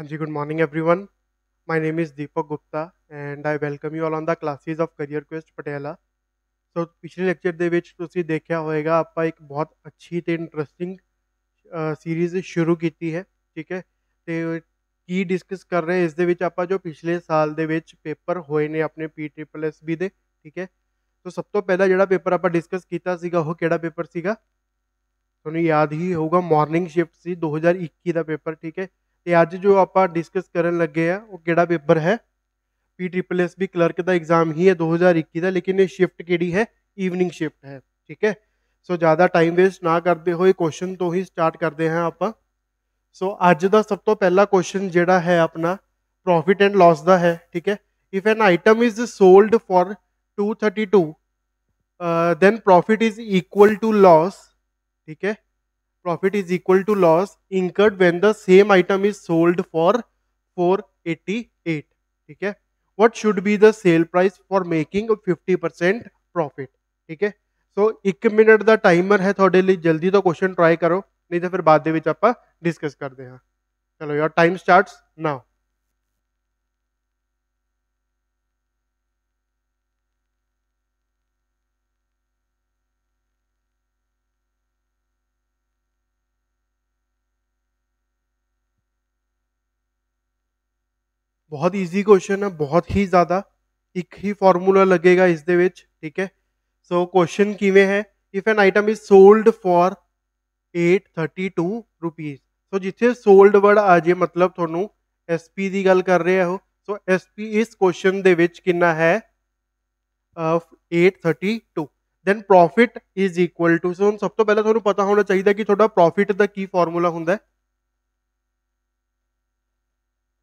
Hanji, good morning everyone. My name is Deepak Gupta and I welcome you all on the classes of Career Quest Patela. ਸੋ ਪਿਛਲੇ lecture ਦੇ ਵਿੱਚ ਤੁਸੀਂ ਦੇਖਿਆ ਹੋਵੇਗਾ ਆਪਾਂ ਇੱਕ ਬਹੁਤ ਅੱਛੀ ਤੇ ਇੰਟਰਸਟਿੰਗ ਸੀਰੀਜ਼ ਸ਼ੁਰੂ ਕੀਤੀ ਹੈ, ਠੀਕ ਹੈ। ਤੇ ਕੀ ਡਿਸਕਸ ਕਰ ਰਹੇ ਇਸ ਦੇ ਵਿੱਚ ਆਪਾਂ ਜੋ ਪਿਛਲੇ ਸਾਲ ਦੇ ਵਿੱਚ ਪੇਪਰ ਹੋਏ ਨੇ ਆਪਣੇ PSSB ਦੇ, ਠੀਕ ਹੈ। ਸੋ ਸਭ ਤੋਂ ਪਹਿਲਾਂ ਜਿਹੜਾ ਪੇਪਰ ਆਪਾਂ ਡਿਸਕਸ ਕੀਤਾ ਸੀਗਾ ਉਹ ਕਿਹੜਾ ਪੇਪਰ ਸੀਗਾ? ਤੁਹਾਨੂੰ ਯਾਦ ਹੀ ਹੋਊਗਾ, ਮਾਰਨਿੰਗ ਸ਼ਿਫਟ ਸੀ 2021 ਦਾ ਪੇਪਰ, ਠੀਕ ਹੈ। ਤੇ ਅੱਜ ਜੋ ਆਪਾਂ ਡਿਸਕਸ ਕਰਨ ਲੱਗੇ ਆ ਉਹ ਕਿਹੜਾ ਪੇਪਰ ਹੈ? PSSB ਕਲਰਕ ਦਾ ਐਗਜ਼ਾਮ ਹੀ ਹੈ 2021 ਦਾ, ਲੇਕਿਨ ਇਹ ਸ਼ਿਫਟ ਕਿਹੜੀ ਹੈ? ਈਵਨਿੰਗ ਸ਼ਿਫਟ ਹੈ, ਠੀਕ ਹੈ। ਸੋ ਜ਼ਿਆਦਾ ਟਾਈਮ ਵੇਸਟ ਨਾ ਕਰਦੇ ਹੋਏ ਕੁਐਸਚਨ ਤੋਂ ਹੀ ਸਟਾਰਟ ਕਰਦੇ ਹਾਂ ਆਪਾਂ। ਸੋ ਅੱਜ ਦਾ ਸਭ ਤੋਂ ਪਹਿਲਾ ਕੁਐਸਚਨ ਜਿਹੜਾ ਹੈ ਆਪਣਾ ਪ੍ਰੋਫਿਟ ਐਂਡ ਲਾਸ ਦਾ ਹੈ, ਠੀਕ ਹੈ। If an item is sold for 232 then profit is equal to loss, ठीक है। profit is equal to loss incurred when the same item is sold for 488, ठीक है। what should be the sale price for making 50% profit, ठीक है। ਸੋ 1 minute ਦਾ timer ਹੈ ਤੁਹਾਡੇ ਲਈ, ਜਲਦੀ ਤੋਂ ਕੁਐਸਚਨ ਟਰਾਈ ਕਰੋ, ਨਹੀਂ ਤਾਂ ਫਿਰ ਬਾਅਦ ਦੇ ਵਿੱਚ ਆਪਾਂ ਡਿਸਕਸ ਕਰਦੇ ਹਾਂ। ਚਲੋ ਯਾਰ, ਟਾਈਮ ਸਟਾਰਟਸ ਨਾਓ। ਬਹੁਤ ਈਜ਼ੀ ਕੁਐਸਚਨ ਹੈ, ਬਹੁਤ ਹੀ ਜ਼ਿਆਦਾ। ਇੱਕ ਹੀ ਫਾਰਮੂਲਾ ਲੱਗੇਗਾ ਇਸ ਦੇ ਵਿੱਚ, ਠੀਕ ਹੈ। ਸੋ ਕੁਐਸਚਨ ਕਿਵੇਂ ਹੈ? If an item is sold for 832 rupees. So ਜਿੱਥੇ ਸੋਲਡ ਵਰਡ ਆ ਜੇ ਮਤਲਬ ਤੁਹਾਨੂੰ SP ਦੀ ਗੱਲ ਕਰ ਰਹੇ ਹੋ। ਸੋ SP ਇਸ ਕੁਐਸਚਨ ਦੇ ਵਿੱਚ ਕਿੰਨਾ ਹੈ? 832। Then profit is equal to, so ਸਭ ਤੋਂ ਪਹਿਲਾਂ ਤੁਹਾਨੂੰ ਪਤਾ ਹੋਣਾ ਚਾਹੀਦਾ ਕਿ ਤੁਹਾਡਾ ਪ੍ਰੋਫਿਟ ਦਾ ਕੀ ਫਾਰਮੂਲਾ ਹੁੰਦਾ ਹੈ।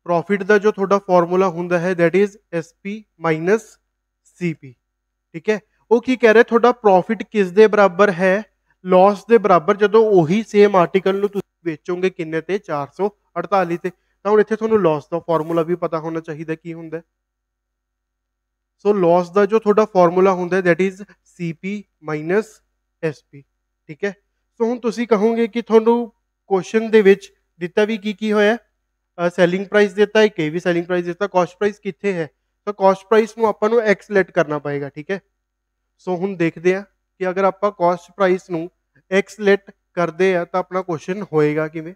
ਪ੍ਰੋਫਿਟ ਦਾ ਜੋ ਤੁਹਾਡਾ ਫਾਰਮੂਲਾ ਹੁੰਦਾ ਹੈ that is SP minus CP, ਠੀਕ ਹੈ। ਉਹ ਕੀ ਕਹਿ ਰਿਹਾ, ਤੁਹਾਡਾ ਪ੍ਰੋਫਿਟ ਕਿਸ ਦੇ ਬਰਾਬਰ ਹੈ? ਲਾਸ ਦੇ ਬਰਾਬਰ। ਜਦੋਂ ਉਹੀ ਸੇਮ ਆਰਟੀਕਲ ਨੂੰ ਤੁਸੀਂ ਵੇਚੋਗੇ ਕਿੰਨੇ ਤੇ? 448 ਤੇ। ਤਾਂ ਹੁਣ ਇੱਥੇ ਤੁਹਾਨੂੰ ਲਾਸ ਦਾ ਫਾਰਮੂਲਾ ਵੀ ਪਤਾ ਹੋਣਾ ਚਾਹੀਦਾ ਕੀ ਹੁੰਦਾ। ਸੋ ਲਾਸ ਦਾ ਜੋ ਤੁਹਾਡਾ ਫਾਰਮੂਲਾ ਹੁੰਦਾ that is CP minus SP, ਠੀਕ ਹੈ। ਸੋ ਹੁਣ ਤੁਸੀਂ ਕਹੋਗੇ ਕਿ ਤੁਹਾਨੂੰ ਕੁਐਸਚਨ ਦੇ ਵਿੱਚ ਦਿੱਤਾ ਵੀ ਕੀ ਹੋਇਆ? ਸੈਲਿੰਗ ਪ੍ਰਾਈਸ ਦਿੱਤਾ, ਇੱਕ ਇਹ ਵੀ ਸੈਲਿੰਗ ਪ੍ਰਾਈਸ ਦਿੱਤਾ। ਕਾਸਟ ਪ੍ਰਾਈਸ ਕਿੱਥੇ ਹੈ? ਤਾਂ ਕਾਸਟ ਪ੍ਰਾਈਸ ਨੂੰ ਆਪਾਂ ਨੂੰ X ਲੈਟ ਕਰਨਾ ਪਏਗਾ, ਠੀਕ ਹੈ। ਸੋ ਹੁਣ ਦੇਖਦੇ ਆ ਕਿ ਅਗਰ ਆਪਾਂ ਕਾਸਟ ਪ੍ਰਾਈਸ ਨੂੰ X ਲੈਟ ਕਰਦੇ ਆ ਤਾਂ ਆਪਣਾ ਕੁਐਸਚਨ ਹੋਏਗਾ ਕਿਵੇਂ।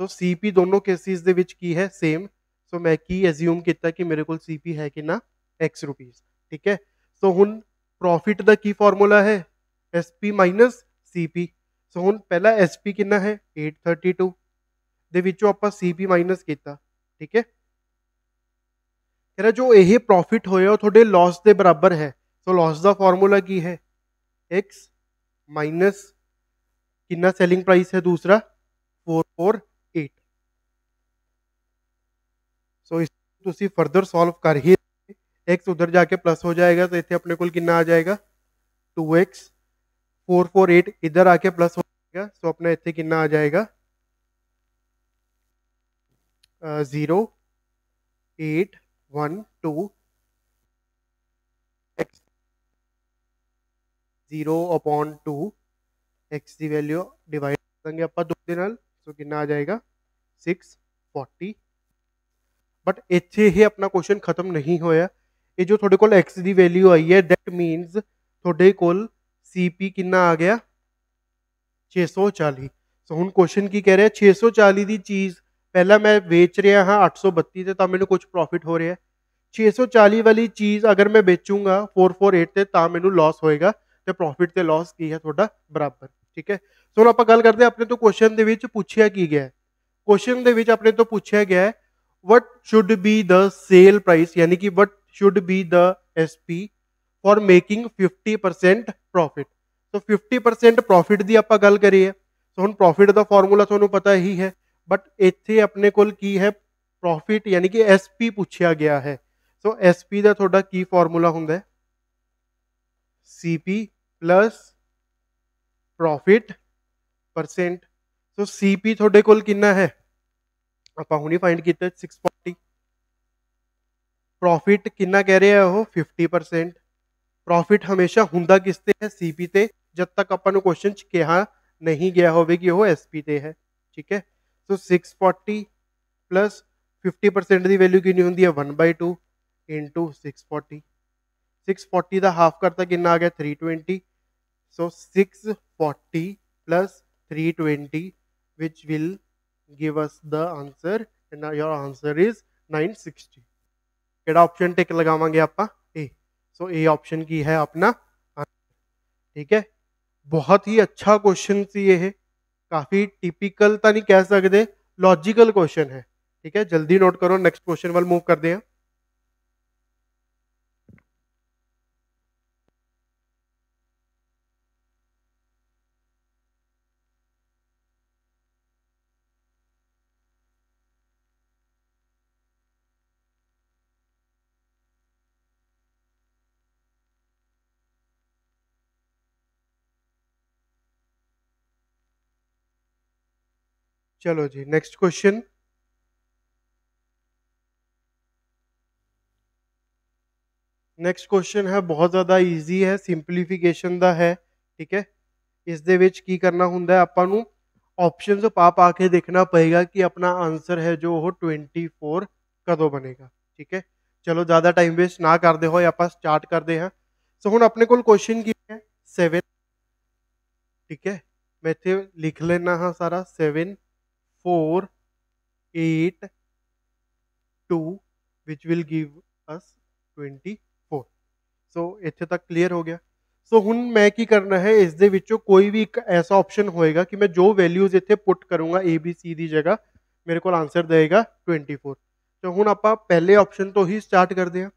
ਸੋ CP ਦੋਨੋਂ ਕੇਸਿਸ ਦੇ ਵਿੱਚ ਕੀ ਹੈ? ਸੇਮ। ਸੋ ਮੈਂ ਕੀ ਐਜ਼ਿਊਮ ਕੀਤਾ ਕਿ ਮੇਰੇ ਕੋਲ CP ਹੈ ਕਿੰਨਾ? X ਰੁਪੀਸ, ਠੀਕ ਹੈ। ਸੋ ਹੁਣ ਪ੍ਰੋਫਿਟ ਦਾ ਕੀ ਫਾਰਮੂਲਾ ਹੈ? SP minus CP। ਸੋ ਹੁਣ ਪਹਿਲਾ SP ਕਿੰਨਾ ਹੈ? 832 ਦੇ ਵਿੱਚੋਂ ਆਪਾਂ CP ਮਾਈਨਸ ਕੀਤਾ, ਠੀਕ ਹੈ। ਕਹਿੰਦਾ ਜੋ ਇਹ ਪ੍ਰੋਫਿਟ ਹੋਇਆ ਉਹ ਤੁਹਾਡੇ ਲਾਸ ਦੇ ਬਰਾਬਰ ਹੈ। ਸੋ ਲਾਸ ਦਾ ਫਾਰਮੂਲਾ ਕੀ ਹੈ? X ਮਾਈਨਸ ਕਿੰਨਾ ਸੈਲਿੰਗ ਪ੍ਰਾਈਸ ਹੈ ਦੂਸਰਾ? 448। ਸੋ ਇਸ ਤੁਸੀਂ ਫਰਦਰ ਸੋਲਵ ਕਰ ਹੀ, X ਉਧਰ ਜਾ ਕੇ ਪਲੱਸ ਹੋ ਜਾਏਗਾ ਤਾਂ ਇੱਥੇ ਆਪਣੇ ਕੋਲ ਕਿੰਨਾ ਆ ਜਾਏਗਾ? 2X। 448 ਇੱਧਰ ਆ ਕੇ ਪਲੱਸ ਹੋ ਜਾਏਗਾ, ਸੋ ਆਪਣਾ ਇੱਥੇ ਕਿੰਨਾ ਆ ਜਾਏਗਾ? 0812 X 0/2 X ਦੀ ਵੈਲਿਊ ਡਿਵਾਈਡ ਕਰਾਂਗੇ ਆਪਾਂ 2 ਦੇ ਨਾਲ, ਸੋ ਕਿੰਨਾ ਆ ਜਾਏਗਾ? 640। ਬਟ ਇੱਥੇ ਇਹ ਆਪਣਾ ਕੁਐਸਚਨ ਖਤਮ ਨਹੀਂ ਹੋਇਆ। ਇਹ ਜੋ ਤੁਹਾਡੇ ਕੋਲ X ਦੀ ਵੈਲਿਊ ਆਈ ਹੈ ਦੈਟ ਮੀਨਸ ਤੁਹਾਡੇ ਕੋਲ CP ਕਿੰਨਾ ਆ ਗਿਆ? 640। ਸੋ ਹੁਣ ਕੁਐਸਚਨ ਕੀ ਕਹਿ ਰਿਹਾ? 640 ਦੀ ਚੀਜ਼ ਪਹਿਲਾਂ ਮੈਂ ਵੇਚ ਰਿਹਾ ਹਾਂ 832 ਤੇ, ਤਾਂ ਮੈਨੂੰ ਕੁਝ ਪ੍ਰੋਫਿਟ ਹੋ ਰਿਹਾ। 640 ਵਾਲੀ ਚੀਜ਼ ਅਗਰ ਮੈਂ ਵੇਚੂੰਗਾ 448 ਤੇ ਤਾਂ ਮੈਨੂੰ ਲਾਸ ਹੋਏਗਾ, ਤੇ ਪ੍ਰੋਫਿਟ ਤੇ ਲਾਸ ਕੀ ਹੈ ਤੁਹਾਡਾ? ਬਰਾਬਰ, ਠੀਕ ਹੈ। ਸੋ ਹੁਣ ਆਪਾਂ ਗੱਲ ਕਰਦੇ ਹਾਂ ਆਪਣੇ ਤੋਂ ਕੁਐਸਚਨ ਦੇ ਵਿੱਚ ਪੁੱਛਿਆ ਕੀ ਗਿਆ। ਕੁਐਸਚਨ ਦੇ ਵਿੱਚ ਆਪਣੇ ਤੋਂ ਪੁੱਛਿਆ ਗਿਆ what should be the sale price, यानी कि what should be the SP for making 50% profit। तो 50% profit ਦੀ ਆਪਾਂ ਗੱਲ ਕਰੀਏ, ਸੋ ਹੁਣ ਪ੍ਰੋਫਿਟ ਦਾ ਫਾਰਮੂਲਾ ਤੁਹਾਨੂੰ ਪਤਾ ਹੀ ਹੈ, ਬਟ ਇੱਥੇ ਆਪਣੇ ਕੋਲ ਕੀ ਹੈ? ਪ੍ਰੋਫਿਟ ਯਾਨੀ ਕਿ SP ਪੁੱਛਿਆ ਗਿਆ ਹੈ। ਸੋ SP ਦਾ ਤੁਹਾਡਾ ਕੀ ਫਾਰਮੂਲਾ ਹੁੰਦਾ ਹੈ? CP plus profit percent. So CP ਤੁਹਾਡੇ ਕੋਲ ਕਿੰਨਾ ਹੈ? ਆਪਾਂ ਹੁਣੀ ਫਾਈਂਡ ਕੀਤਾ 640। ਪ੍ਰੋਫਿਟ ਕਿੰਨਾ ਕਹਿ ਰਿਹਾ ਉਹ? 50%। ਪ੍ਰੋਫਿਟ ਹਮੇਸ਼ਾ ਹੁੰਦਾ ਕਿਸ ਤੇ ਹੈ? CP ਤੇ, ਜਦ ਤੱਕ ਆਪਾਂ ਨੂੰ ਕੁਐਸਚਨ ਚ ਕਿਹਾ ਨਹੀਂ ਗਿਆ ਹੋਵੇ ਕਿ ਉਹ SP ਤੇ ਹੈ, ਠੀਕ ਹੈ। ਸੋ 640 प्लस 50% की वैल्यू कितनी होंगी है 1/2 इंटू 640 640 का हाफ करता कि आ गया 320 सो 640 plus 320 which will give us the answer and your answer is 960 केड़ा ऑप्शन टिक लगावांगे आपां ए सो ए ऑप्शन की है अपना ठीक है बहुत ही अच्छा क्वेश्चन सी ये काफी टिपिकल तो नहीं कह सकते लॉजिकल क्वेश्चन है ठीक है जल्दी नोट करो नेक्स्ट क्वेश्चन वाल मूव करते हैं चलो जी नेक्स्ट क्वेश्चन नेक्स्ट क्वेश्चन है बहुत ज़्यादा ईजी है ਸਿੰਪਲੀਫਿਕੇਸ਼ਨ ਦਾ ਹੈ ਠੀਕ ਹੈ ਇਸ ਦੇ ਵਿੱਚ ਕੀ ਕਰਨਾ ਹੁੰਦਾ ਹੈ ਆਪਾਂ ਨੂੰ ਆਪਸ਼ਨਸ ਪਾ ਕੇ ਦੇਖਣਾ ਪਏਗਾ ਕਿ ਆਪਣਾ ਆਨਸਰ ਹੈ ਜੋ ਉਹ 24 ਕਦੋਂ ਬਣੇਗਾ ਠੀਕ ਹੈ ਚਲੋ ਜ਼ਿਆਦਾ ਟਾਈਮ ਵੇਸਟ ਨਾ ਕਰਦੇ ਹੋਏ ਆਪਾਂ ਸਟਾਰਟ ਕਰਦੇ ਹਾਂ ਸੋ ਹੁਣ ਆਪਣੇ ਕੋਲ ਕੁਐਸਚਨ ਕੀ ਹੈ 7 ਠੀਕ ਹੈ ਮੈਂ ਇੱਥੇ ਲਿਖ ਲੈਣਾ ਹਾਂ ਸਾਰਾ 7 4 8 2 which will give us 24 ਸੋ ਇੱਥੇ ਤੱਕ ਕਲੀਅਰ ਹੋ ਗਿਆ ਸੋ ਹੁਣ ਮੈਂ ਕੀ ਕਰਨਾ ਹੈ ਇਸ ਦੇ ਵਿੱਚੋਂ ਕੋਈ ਵੀ ਇੱਕ ਐਸਾ ਆਪਸ਼ਨ ਹੋਏਗਾ ਕਿ ਮੈਂ ਜੋ ਵੈਲਿਊਜ਼ ਇੱਥੇ ਪੁੱਟ ਕਰੂੰਗਾ ਏ ਬੀ ਸੀ ਦੀ ਜਗ੍ਹਾ ਮੇਰੇ ਕੋਲ ਆਨਸਰ ਦੇਗਾ 24 ਸੋ ਹੁਣ ਆਪਾਂ ਪਹਿਲੇ ਆਪਸ਼ਨ ਤੋਂ ਹੀ ਸਟਾਰਟ ਕਰਦੇ ਹਾਂ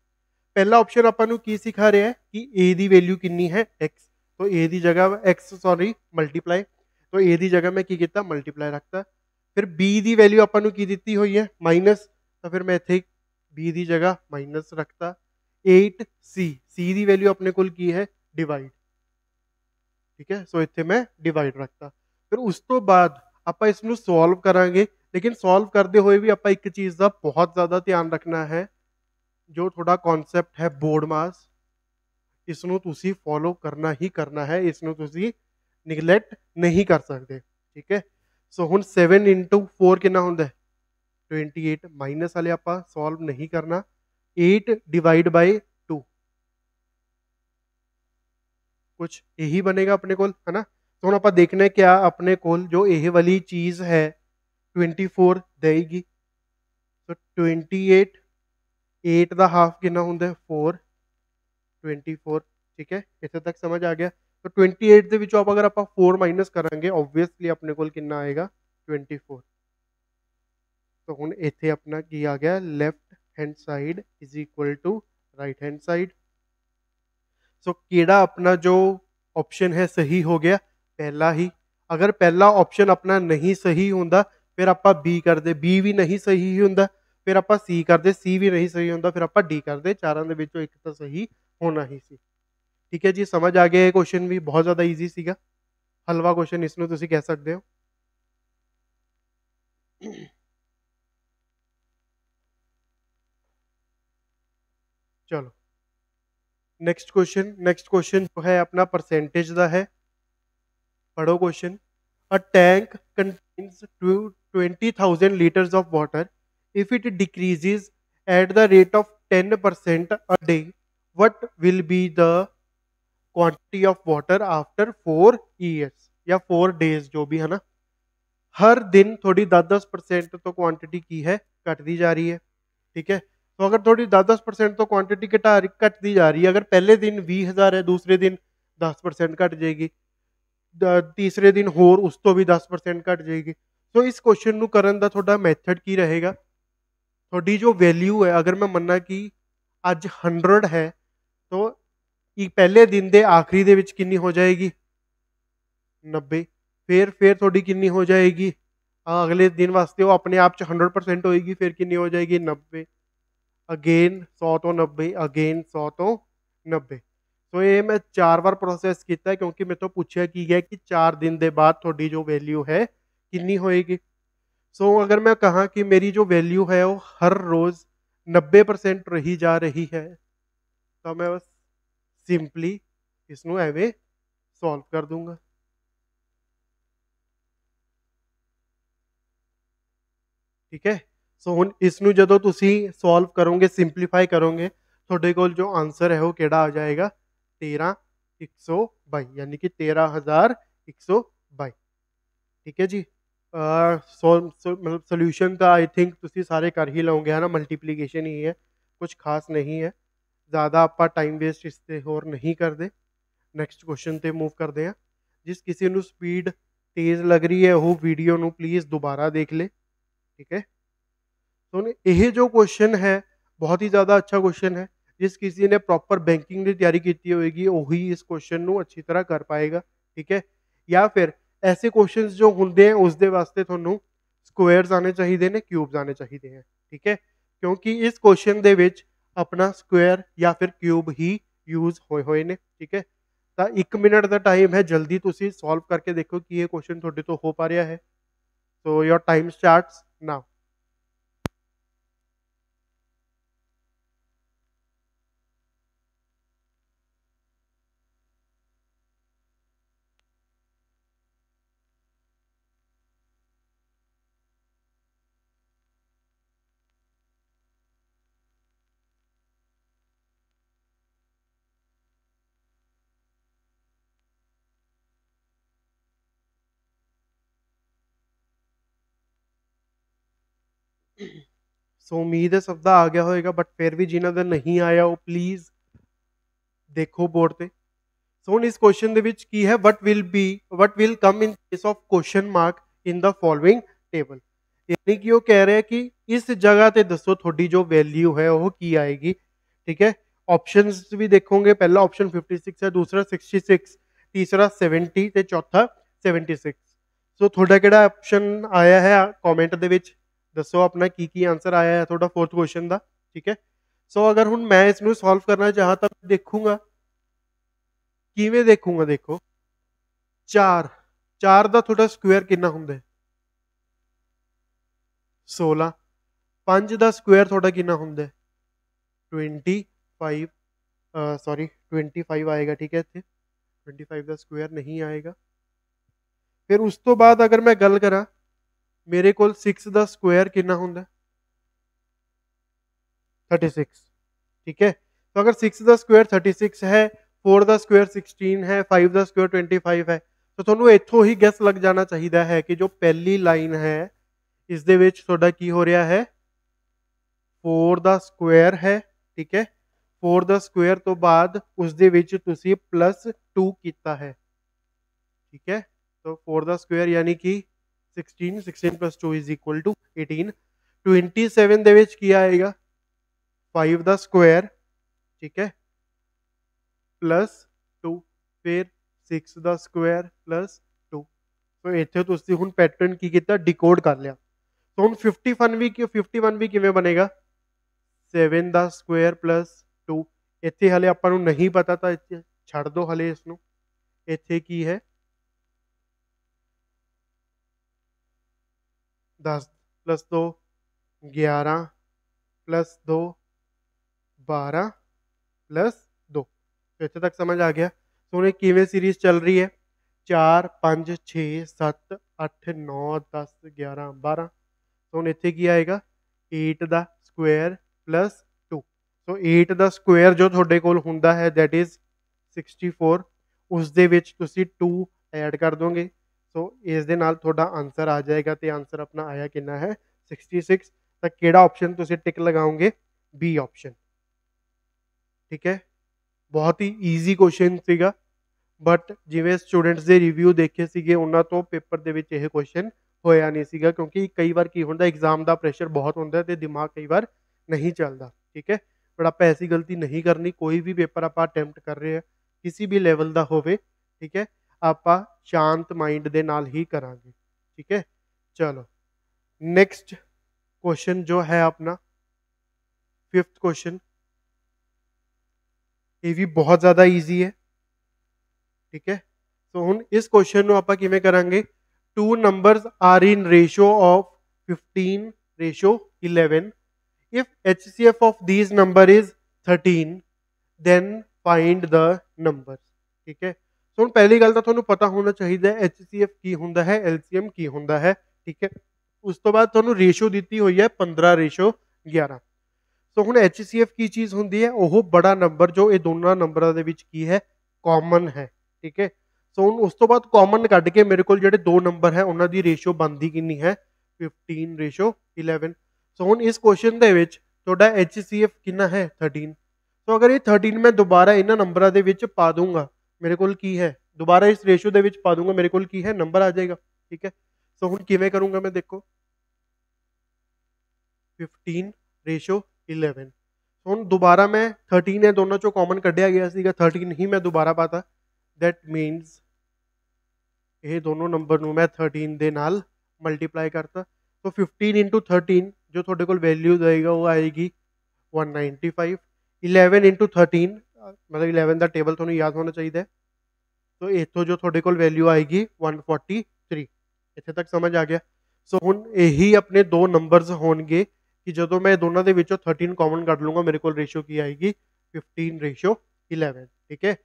ਪਹਿਲਾ ਆਪਸ਼ਨ ਆਪਾਂ ਨੂੰ ਕੀ ਸਿਖਾ ਰਿਹਾ ਹੈ ਕਿ a ਦੀ ਵੈਲਿਊ ਕਿੰਨੀ ਹੈ x तो a ਦੀ ਜਗ੍ਹਾ x ਸੌਰੀ ਮਲਟੀਪਲਾਈ तो a ਦੀ ਜਗ੍ਹਾ ਮੈਂ ਕੀ ਕੀਤਾ ਮਲਟੀਪਲਾਈ ਰੱਖਤਾ ਫਿਰ b ਦੀ ਵੈਲਿਊ ਆਪਾਂ ਨੂੰ ਕੀ ਦਿੱਤੀ ਹੋਈ ਹੈ ਮਾਈਨਸ ਤਾਂ ਫਿਰ ਮੈਂ ਇੱਥੇ b ਦੀ ਜਗ੍ਹਾ ਮਾਈਨਸ ਰੱਖਤਾ 8c c ਦੀ ਵੈਲਿਊ ਆਪਣੇ ਕੋਲ ਕੀ ਹੈ ਡਿਵਾਈਡ ਠੀਕ ਹੈ ਸੋ ਇੱਥੇ ਮੈਂ ਡਿਵਾਈਡ ਰੱਖਤਾ ਫਿਰ ਉਸ ਤੋਂ ਬਾਅਦ ਆਪਾਂ ਇਸ ਨੂੰ ਸੋਲਵ ਕਰਾਂਗੇ ਲੇਕਿਨ ਸੋਲਵ ਕਰਦੇ ਹੋਏ ਵੀ ਆਪਾਂ ਇੱਕ ਚੀਜ਼ ਦਾ ਬਹੁਤ ਜ਼ਿਆਦਾ ਧਿਆਨ ਰੱਖਣਾ ਹੈ ਜੋ ਤੁਹਾਡਾ ਕਨਸੈਪਟ ਹੈ ਬੋਰਡ ਮਾਸ ਇਸ ਨੂੰ ਤੁਸੀਂ ਫੋਲੋ ਕਰਨਾ ਹੀ ਕਰਨਾ ਹੈ ਇਸ ਨੂੰ ਤੁਸੀਂ ਨਿਗਲੈਕਟ ਨਹੀਂ ਕਰ ਸਕਦੇ ਠੀਕ ਹੈ ਸੋ ਹੁਣ 7 into 4 ਕਿੰਨਾ ਹੁੰਦਾ ਹੈ 28 ਮਾਈਨਸ ਵਾਲੇ ਆਪਾਂ ਸੋਲਵ ਨਹੀਂ ਕਰਨਾ 8 डिवाइड बाय 2 कुछ यही बनेगा अपने को है ना तो हम आप देखने क्या अपने को जो यह वाली चीज है 24 देगी तो 28 8 का हाफ कितना होंगे 4 24 ठीक है इतने तक समझ आ गया तो 28 ਦੇ ਵਿੱਚੋਂ अगर आप 4 माइनस करेंगे ऑब्वियसली अपने को कितना आएगा 24 तो ਹੁਣ ਇੱਥੇ अपना की आ गया left hand side is equal to right hand side so केड़ा अपना जो ऑप्शन है सही हो गया पहला ही अगर पहला ऑप्शन अपना नहीं सही होंदा फिर आप बी करते बी भी नहीं सही होंदा फिर आप सी करते सी भी नहीं सही होंदा फिर आप डी करते चारों के विचों एक तो सही होना ही सी ठीक है जी समझ आ गया ये क्वेश्चन भी बहुत ज़्यादा ईजी सीगा हलवा क्वेश्चन इसनूं तुसीं कह सकते हो चलो नेक्स्ट क्वेश्चन जो है अपना परसेंटेज का है पढ़ो question a tank contains 20,000 litres of water if it decreases at the rate of 10% a day what will be the quantity of water after 4 years या 4 डेज जो भी है ना हर दिन थोड़ी 10-10% तो क्वांटिटी की है घटती जा रही है ठीक है तो अगर थोड़ी 10-10% तो क्वांटिटी घटती जा रही है अगर पहले दिन 20,000 है दूसरे दिन 10% घट जाएगी तीसरे दिन होर उस तो भी 10% घट जाएगी तो इस क्वेश्चन ਨੂੰ ਕਰਨ ਦਾ ਤੁਹਾਡਾ ਮੈਥਡ ਕੀ ਰਹੇਗਾ ਤੁਹਾਡੀ ਜੋ ਵੈਲਿਊ ਹੈ अगर मैं ਮੰਨਾਂ कि ਅੱਜ 100 है तो एक पहले दिन ਦੇ ਆਖਰੀ ਦੇ ਵਿੱਚ ਕਿੰਨੀ ਹੋ ਜਾਏਗੀ 90 फिर थोड़ी कितनी हो जाएगी अगले दिन वास्ते वो अपने आप 100% होएगी फिर कितनी हो जाएगी 90 अगेन 100 तो 90 अगेन 100 तो 90 तो ये मैं 4 बार प्रोसेस किया क्योंकि मैं तो पूछा की गया कि 4 दिन के बाद थोड़ी जो वैल्यू है कितनी होएगी सो अगर मैं कहा कि मेरी जो वैल्यू है वो हर रोज 90% रही जा रही है तो मैं बस सिंपली इसनों एवे सॉल्व कर दूंगा ठीक है ਸੋ ਹੁਣ ਇਸ ਨੂੰ ਜਦੋਂ ਤੁਸੀਂ ਸੋਲਵ ਕਰੋਗੇ, ਸਿੰਪਲੀਫਾਈ ਕਰੋਗੇ, ਤੁਹਾਡੇ ਕੋਲ ਜੋ ਆਂਸਰ ਹੈ ਉਹ ਕਿਹੜਾ ਆ ਜਾਏਗਾ? 13122, ਯਾਨੀ ਕਿ 13122। ਠੀਕ ਹੈ ਜੀ। ਮਤਲਬ ਸੋल्यूशन ਤਾਂ आई थिंक ਤੁਸੀਂ ਸਾਰੇ ਕਰ ਹੀ ਲਓਗੇ, ਹੈ ਨਾ, ਮਲਟੀਪਲੀਕੇਸ਼ਨ ਹੀ ਹੈ, ਕੁਝ ਖਾਸ ਨਹੀਂ ਹੈ। ज़्यादा ਆਪਾਂ ਟਾਈਮ ਵੇਸਟ ਇਸ 'ਤੇ ਹੋਰ ਨਹੀਂ ਕਰਦੇ। ਨੈਕਸਟ ਕੁਐਸਚਨ ਤੇ ਮੂਵ ਕਰਦੇ ਹਾਂ। ਜਿਸ ਕਿਸੇ ਨੂੰ ਸਪੀਡ ਤੇਜ਼ ਲੱਗ ਰਹੀ ਹੈ ਉਹ ਵੀਡੀਓ ਨੂੰ ਪਲੀਜ਼ ਦੁਬਾਰਾ ਦੇਖ ਲੇ। ਠੀਕ ਹੈ। ਹੁਣ ਇਹ ਜੋ ਕੁਐਸਚਨ ਹੈ ਬਹੁਤ ਹੀ ਜ਼ਿਆਦਾ ਅੱਛਾ ਕੁਐਸਚਨ ਹੈ। ਜਿਸ ਕਿਸੇ ਨੇ ਪ੍ਰੋਪਰ ਬੈਂਕਿੰਗ ਦੀ ਤਿਆਰੀ ਕੀਤੀ ਹੋਏਗੀ ਉਹੀ ਇਸ ਕੁਐਸਚਨ ਨੂੰ ਅੱਛੀ ਤਰ੍ਹਾਂ ਕਰ ਪਾਏਗਾ। ਠੀਕ ਹੈ। ਜਾਂ ਫਿਰ ਐਸੇ ਕੁਐਸਚਨਸ ਜੋ ਹੁੰਦੇ हैं उसਦੇ ਵਾਸਤੇ ਤੁਹਾਨੂੰ ਸਕੁਏਅਰਸ ਆਣੇ ਚਾਹੀਦੇ ਨੇ, ਕਿਊਬਸ ਆਣੇ ਚਾਹੀਦੇ हैं। ਠੀਕ ਹੈ। ਕਿਉਂਕਿ ਇਸ ਕੁਐਸਚਨ ਦੇ ਵਿੱਚ ਆਪਣਾ ਸਕੁਏਅਰ ਜਾਂ ਫਿਰ ਕਿਊਬ ਹੀ ਯੂਜ਼ ਹੋਏ ਹੋਏ ਨੇ। ਠੀਕ ਹੈ। ਤਾਂ 1 ਮਿੰਟ ਦਾ ਟਾਈਮ ਹੈ, ਜਲਦੀ ਤੁਸੀਂ ਸੋਲਵ ਕਰਕੇ ਦੇਖੋ ਕਿ ਇਹ ਕੁਐਸਚਨ ਤੁਹਾਡੇ ਤੋਂ ਹੋ ਪਾ ਰਿਹਾ ਹੈ। ਸੋ योर टाइम स्टार्ट्स नाउ। ਸੋ ਉਮੀਦ ਹੈ ਸਭ ਦਾ ਆ ਗਿਆ ਹੋਏਗਾ, ਬਟ ਫਿਰ ਵੀ ਜਿਨ੍ਹਾਂ ਦਾ ਨਹੀਂ ਆਇਆ ਉਹ ਪਲੀਜ਼ ਦੇਖੋ ਬੋਰਡ ਤੇ। ਸੋ ਹੁਣ ਇਸ ਕੁਐਸਚਨ ਦੇ ਵਿੱਚ ਕੀ ਹੈ, what will come in case of question mark in the following table. ਯਾਨੀ ਕਿ ਉਹ ਕਹਿ ਰਿਹਾ ਕਿ ਇਸ ਜਗ੍ਹਾ ਤੇ ਦੱਸੋ ਤੁਹਾਡੀ ਜੋ ਵੈਲਿਊ ਹੈ ਉਹ ਕੀ ਆਏਗੀ। ਠੀਕ ਹੈ। ਆਪਸ਼ਨਸ ਵੀ ਦੇਖੋਗੇ, ਪਹਿਲਾ ਆਪਸ਼ਨ 56 ਹੈ, ਦੂਸਰਾ 66, ਤੀਸਰਾ 70 ਤੇ ਚੌਥਾ 76। ਸੋ ਤੁਹਾਡਾ ਕਿਹੜਾ ਆਪਸ਼ਨ ਆਇਆ ਹੈ ਕਮੈਂਟ ਦੇ ਵਿੱਚ ਦੱਸੋ ਆਪਣਾ ਕੀ ਆਂਸਰ ਆਇਆ ਹੈ ਤੁਹਾਡਾ ਫੋਰਥ ਕੁਐਸਚਨ ਦਾ। ਠੀਕ ਹੈ। ਸੋ ਅਗਰ ਹੁਣ ਮੈਂ ਇਸ ਨੂੰ ਸੋਲਵ ਕਰਨਾ ਚਾਹਾਂ ਤਾਂ ਦੇਖੂੰਗਾ, ਕਿਵੇਂ ਦੇਖੂੰਗਾ? ਦੇਖੋ 4 ਦਾ ਤੁਹਾਡਾ ਸਕੁਏਅਰ ਕਿੰਨਾ ਹੁੰਦਾ ਹੈ? 16। 5 ਦਾ ਸਕੁਏਅਰ ਤੁਹਾਡਾ ਕਿੰਨਾ ਹੁੰਦਾ ਹੈ? 25। ਸੌਰੀ 25 ਆਏਗਾ। ਠੀਕ ਹੈ। ਇੱਥੇ 25 ਦਾ ਸਕੁਏਅਰ ਨਹੀਂ ਆਏਗਾ। ਫਿਰ ਉਸ ਤੋਂ ਬਾਅਦ ਅਗਰ ਮੈਂ ਗੱਲ ਕਰਾਂ, ਮੇਰੇ ਕੋਲ 6 ਦਾ ਸਕੁਏਅਰ ਕਿੰਨਾ ਹੁੰਦਾ? 36। ਠੀਕ ਹੈ। तो अगर 6 ਦਾ ਸਕੁਏਅਰ 36 ਹੈ, 4 ਦਾ ਸਕੁਏਅਰ 16 ਹੈ, 5 ਦਾ ਸਕੁਏਅਰ 25 ਹੈ, ਤਾਂ ਤੁਹਾਨੂੰ ਇੱਥੋਂ ਹੀ ਗੈਸ ਲੱਗ ਜਾਣਾ ਚਾਹੀਦਾ ਹੈ ਕਿ ਜੋ ਪਹਿਲੀ ਲਾਈਨ ਹੈ ਇਸ ਦੇ ਵਿੱਚ ਤੁਹਾਡਾ ਕੀ ਹੋ ਰਿਹਾ ਹੈ? 4 ਦਾ ਸਕੁਏਅਰ ਹੈ। ਠੀਕ ਹੈ। 4 ਦਾ ਸਕੁਏਅਰ ਤੋਂ ਬਾਅਦ ਉਸ ਦੇ ਵਿੱਚ ਤੁਸੀਂ +2 ਕੀਤਾ ਹੈ। ਠੀਕ ਹੈ। तो 4 ਦਾ ਸਕੁਏਅਰ ਯਾਨੀ ਕਿ 16 + 2 = 18। 27 ਦੇ ਵਿੱਚ ਕੀ ਆਏਗਾ? 5 ਦਾ ਸਕੁਏਅਰ। ਠੀਕ ਹੈ। +2 ਫਿਰ 6 ਦਾ ਸਕੁਏਅਰ +2। ਸੋ ਇੱਥੇ ਤੁਸੀਂ ਹੁਣ ਪੈਟਰਨ ਕੀ ਕੀਤਾ? ਡਿਕੋਡ ਕਰ ਲਿਆ। ਸੋ ਹੁਣ 51 ਵੀ ਕਿਵੇਂ ਬਣੇਗਾ? 7 ਦਾ ਸਕੁਏਅਰ +2। ਇੱਥੇ ਹਲੇ ਆਪਾਂ ਨੂੰ ਨਹੀਂ ਪਤਾ ਤਾਂ ਇੱਥੇ ਛੱਡ ਦੋ ਹਲੇ ਇਸ ਨੂੰ। ਇੱਥੇ ਕੀ ਹੈ? 10 + 2 11 + 2 12 + 2। ਇੱਥੇ ਤੱਕ ਸਮਝ ਆ ਗਿਆ? ਸੋ ਹੁਣ ਇਹ ਕਿਵੇਂ ਸੀਰੀਜ਼ ਚੱਲ ਰਹੀ ਹੈ? 4 5 6 7 8 9 10 11 12। ਸੋ ਹੁਣ ਇੱਥੇ ਕੀ ਆਏਗਾ? 8 ਦਾ ਸਕੁਏਅਰ +2। ਸੋ 8 ਦਾ ਸਕੁਏਅਰ ਜੋ ਤੁਹਾਡੇ ਕੋਲ ਹੁੰਦਾ ਹੈ ਦੈਟ ਇਜ਼ 64। ਉਸ ਦੇ ਵਿੱਚ ਤੁਸੀਂ 2 ਐਡ ਕਰ ਦੋਗੇ। ਸੋ ਇਸ ਦੇ ਨਾਲ ਤੁਹਾਡਾ ਆਂਸਰ ਆ ਜਾਏਗਾ ਤੇ ਆਂਸਰ ਆਪਣਾ ਆਇਆ ਕਿੰਨਾ ਹੈ? 66। ਤਾਂ ਕਿਹੜਾ ਆਪਸ਼ਨ ਤੁਸੀਂ ਟਿਕ ਲਗਾਓਗੇ? B option. ਠੀਕ ਹੈ। ਬਹੁਤ ਹੀ ਈਜ਼ੀ ਕੁਐਸਚਨ ਸੀਗਾ, ਬਟ ਜਿਵੇਂ ਸਟੂਡੈਂਟਸ ਦੇ ਰਿਵਿਊ ਦੇਖੇ ਸੀਗੇ ਉਹਨਾਂ ਤੋਂ ਪੇਪਰ ਦੇ ਵਿੱਚ ਇਹ ਕੁਐਸਚਨ ਹੋਇਆ ਨਹੀਂ ਸੀਗਾ, ਕਿਉਂਕਿ ਕਈ ਵਾਰ ਕੀ ਹੁੰਦਾ ਐਗਜ਼ਾਮ ਦਾ ਪ੍ਰੈਸ਼ਰ ਬਹੁਤ ਹੁੰਦਾ ਤੇ ਦਿਮਾਗ ਕਈ ਵਾਰ ਨਹੀਂ ਚੱਲਦਾ। ਠੀਕ ਹੈ। ਪਰ ਆਪਾਂ ਐਸੀ ਗਲਤੀ ਨਹੀਂ ਕਰਨੀ। ਕੋਈ ਵੀ ਪੇਪਰ ਆਪਾਂ ਅਟੈਂਪਟ ਕਰ ਰਹੇ ਹਾਂ, ਕਿਸੇ ਵੀ ਲੈਵਲ ਦਾ ਹੋਵੇ, ਠੀਕ ਹੈ, ਆਪਾਂ ਸ਼ਾਂਤ ਮਾਈਂਡ ਦੇ ਨਾਲ ਹੀ ਕਰਾਂਗੇ। ਠੀਕ ਹੈ। ਚਲੋ नेक्स्ट क्वेश्चन जो है अपना 5th क्वेश्चन, ये भी बहुत ज़्यादा ईजी है। ठीक है। सो ਹੁਣ ਇਸ क्वेश्चन ਨੂੰ ਆਪਾਂ ਕਿਵੇਂ ਕਰਾਂਗੇ? 2 numbers are in ratio of 15:11. If HCF of these number is 13, then find the numbers. ਠੀਕ ਹੈ। ਸੋ ਹੁਣ ਪਹਿਲੀ ਗੱਲ ਤਾਂ ਤੁਹਾਨੂੰ ਪਤਾ ਹੋਣਾ ਚਾਹੀਦਾ ਹੈ HCF ਕੀ ਹੁੰਦਾ ਹੈ, LCM ਕੀ ਹੁੰਦਾ ਹੈ। ਠੀਕ ਹੈ। ਉਸ ਤੋਂ ਬਾਅਦ ਤੁਹਾਨੂੰ ਰੇਸ਼ੋ ਦਿੱਤੀ ਹੋਈ ਹੈ 15:11। ਸੋ ਹੁਣ HCF ਕੀ ਚੀਜ਼ ਹੁੰਦੀ ਹੈ? ਉਹ ਬੜਾ ਨੰਬਰ ਜੋ ਇਹ ਦੋਨਾਂ ਨੰਬਰਾਂ ਦੇ ਵਿੱਚ ਕੀ ਹੈ, ਕਾਮਨ ਹੈ। ਠੀਕ ਹੈ, ਸੋ ਹੁਣ ਉਸ ਤੋਂ ਬਾਅਦ ਕਾਮਨ ਕੱਢ ਕੇ ਮੇਰੇ ਕੋਲ ਜਿਹੜੇ ਦੋ ਨੰਬਰ ਹੈ ਉਹਨਾਂ ਦੀ ਰੇਸ਼ੋ ਬਣਦੀ ਕਿੰਨੀ ਹੈ? 15:11। ਸੋ ਹੁਣ ਇਸ ਕੁਐਸਚਨ ਦੇ ਵਿੱਚ ਤੁਹਾਡਾ HCF ਕਿੰਨਾ ਹੈ? 13। ਸੋ ਅਗਰ ਇਹ 13 ਮੈਂ ਦੁਬਾਰਾ ਇਹਨਾਂ ਨੰਬਰਾਂ ਦੇ ਵਿੱਚ ਪਾ ਦੂੰਗਾ, ਮੇਰੇ ਕੋਲ ਕੀ ਹੈ, ਦੁਬਾਰਾ ਇਸ ਰੇਸ਼ੋ ਦੇ ਵਿੱਚ ਪਾ ਦੂੰਗਾ, ਮੇਰੇ ਕੋਲ ਕੀ ਹੈ, ਨੰਬਰ ਆ ਜਾਏਗਾ। ਠੀਕ ਹੈ, ਸੋ ਹੁਣ ਕਿਵੇਂ ਕਰੂੰਗਾ ਮੈਂ, ਦੇਖੋ 15:11। ਹੁਣ ਦੁਬਾਰਾ ਮੈਂ 13 ਹੈ ਦੋਨਾਂ ਚੋਂ ਕਾਮਨ ਕੱਢਿਆ ਗਿਆ ਸੀਗਾ, 13 ਹੀ ਮੈਂ ਦੁਬਾਰਾ ਪਾਤਾ। ਦੈਟ ਮੀਨਸ ਇਹ ਦੋਨੋਂ ਨੰਬਰ ਨੂੰ ਮੈਂ 13 ਦੇ ਨਾਲ ਮਲਟੀਪਲਾਈ ਕਰਤਾ। ਸੋ 15 into 13 ਜੋ ਤੁਹਾਡੇ ਕੋਲ ਵੈਲਿਊ ਆਏਗਾ ਉਹ ਆਏਗੀ 195। 11 into 13 ਮਤਲਬ 11 ਦਾ ਟੇਬਲ ਤੁਹਾਨੂੰ ਯਾਦ ਹੋਣਾ ਚਾਹੀਦਾ ਹੈ। ਸੋ ਇੱਥੋਂ ਜੋ ਤੁਹਾਡੇ ਕੋਲ ਵੈਲਿਊ ਆਏਗੀ 143। ਇੱਥੇ ਤੱਕ ਸਮਝ ਆ ਗਿਆ। ਸੋ ਹੁਣ ਇਹੀ ਆਪਣੇ ਦੋ ਨੰਬਰਸ ਹੋਣਗੇ ਕਿ ਜਦੋਂ ਮੈਂ ਦੋਨਾਂ ਦੇ ਵਿੱਚੋਂ 13 ਕਾਮਨ ਕੱਢ ਲੂੰਗਾ, ਮੇਰੇ ਕੋਲ ਰੇਸ਼ੋ ਕੀ ਆਏਗੀ? 15:11। ਠੀਕ ਹੈ,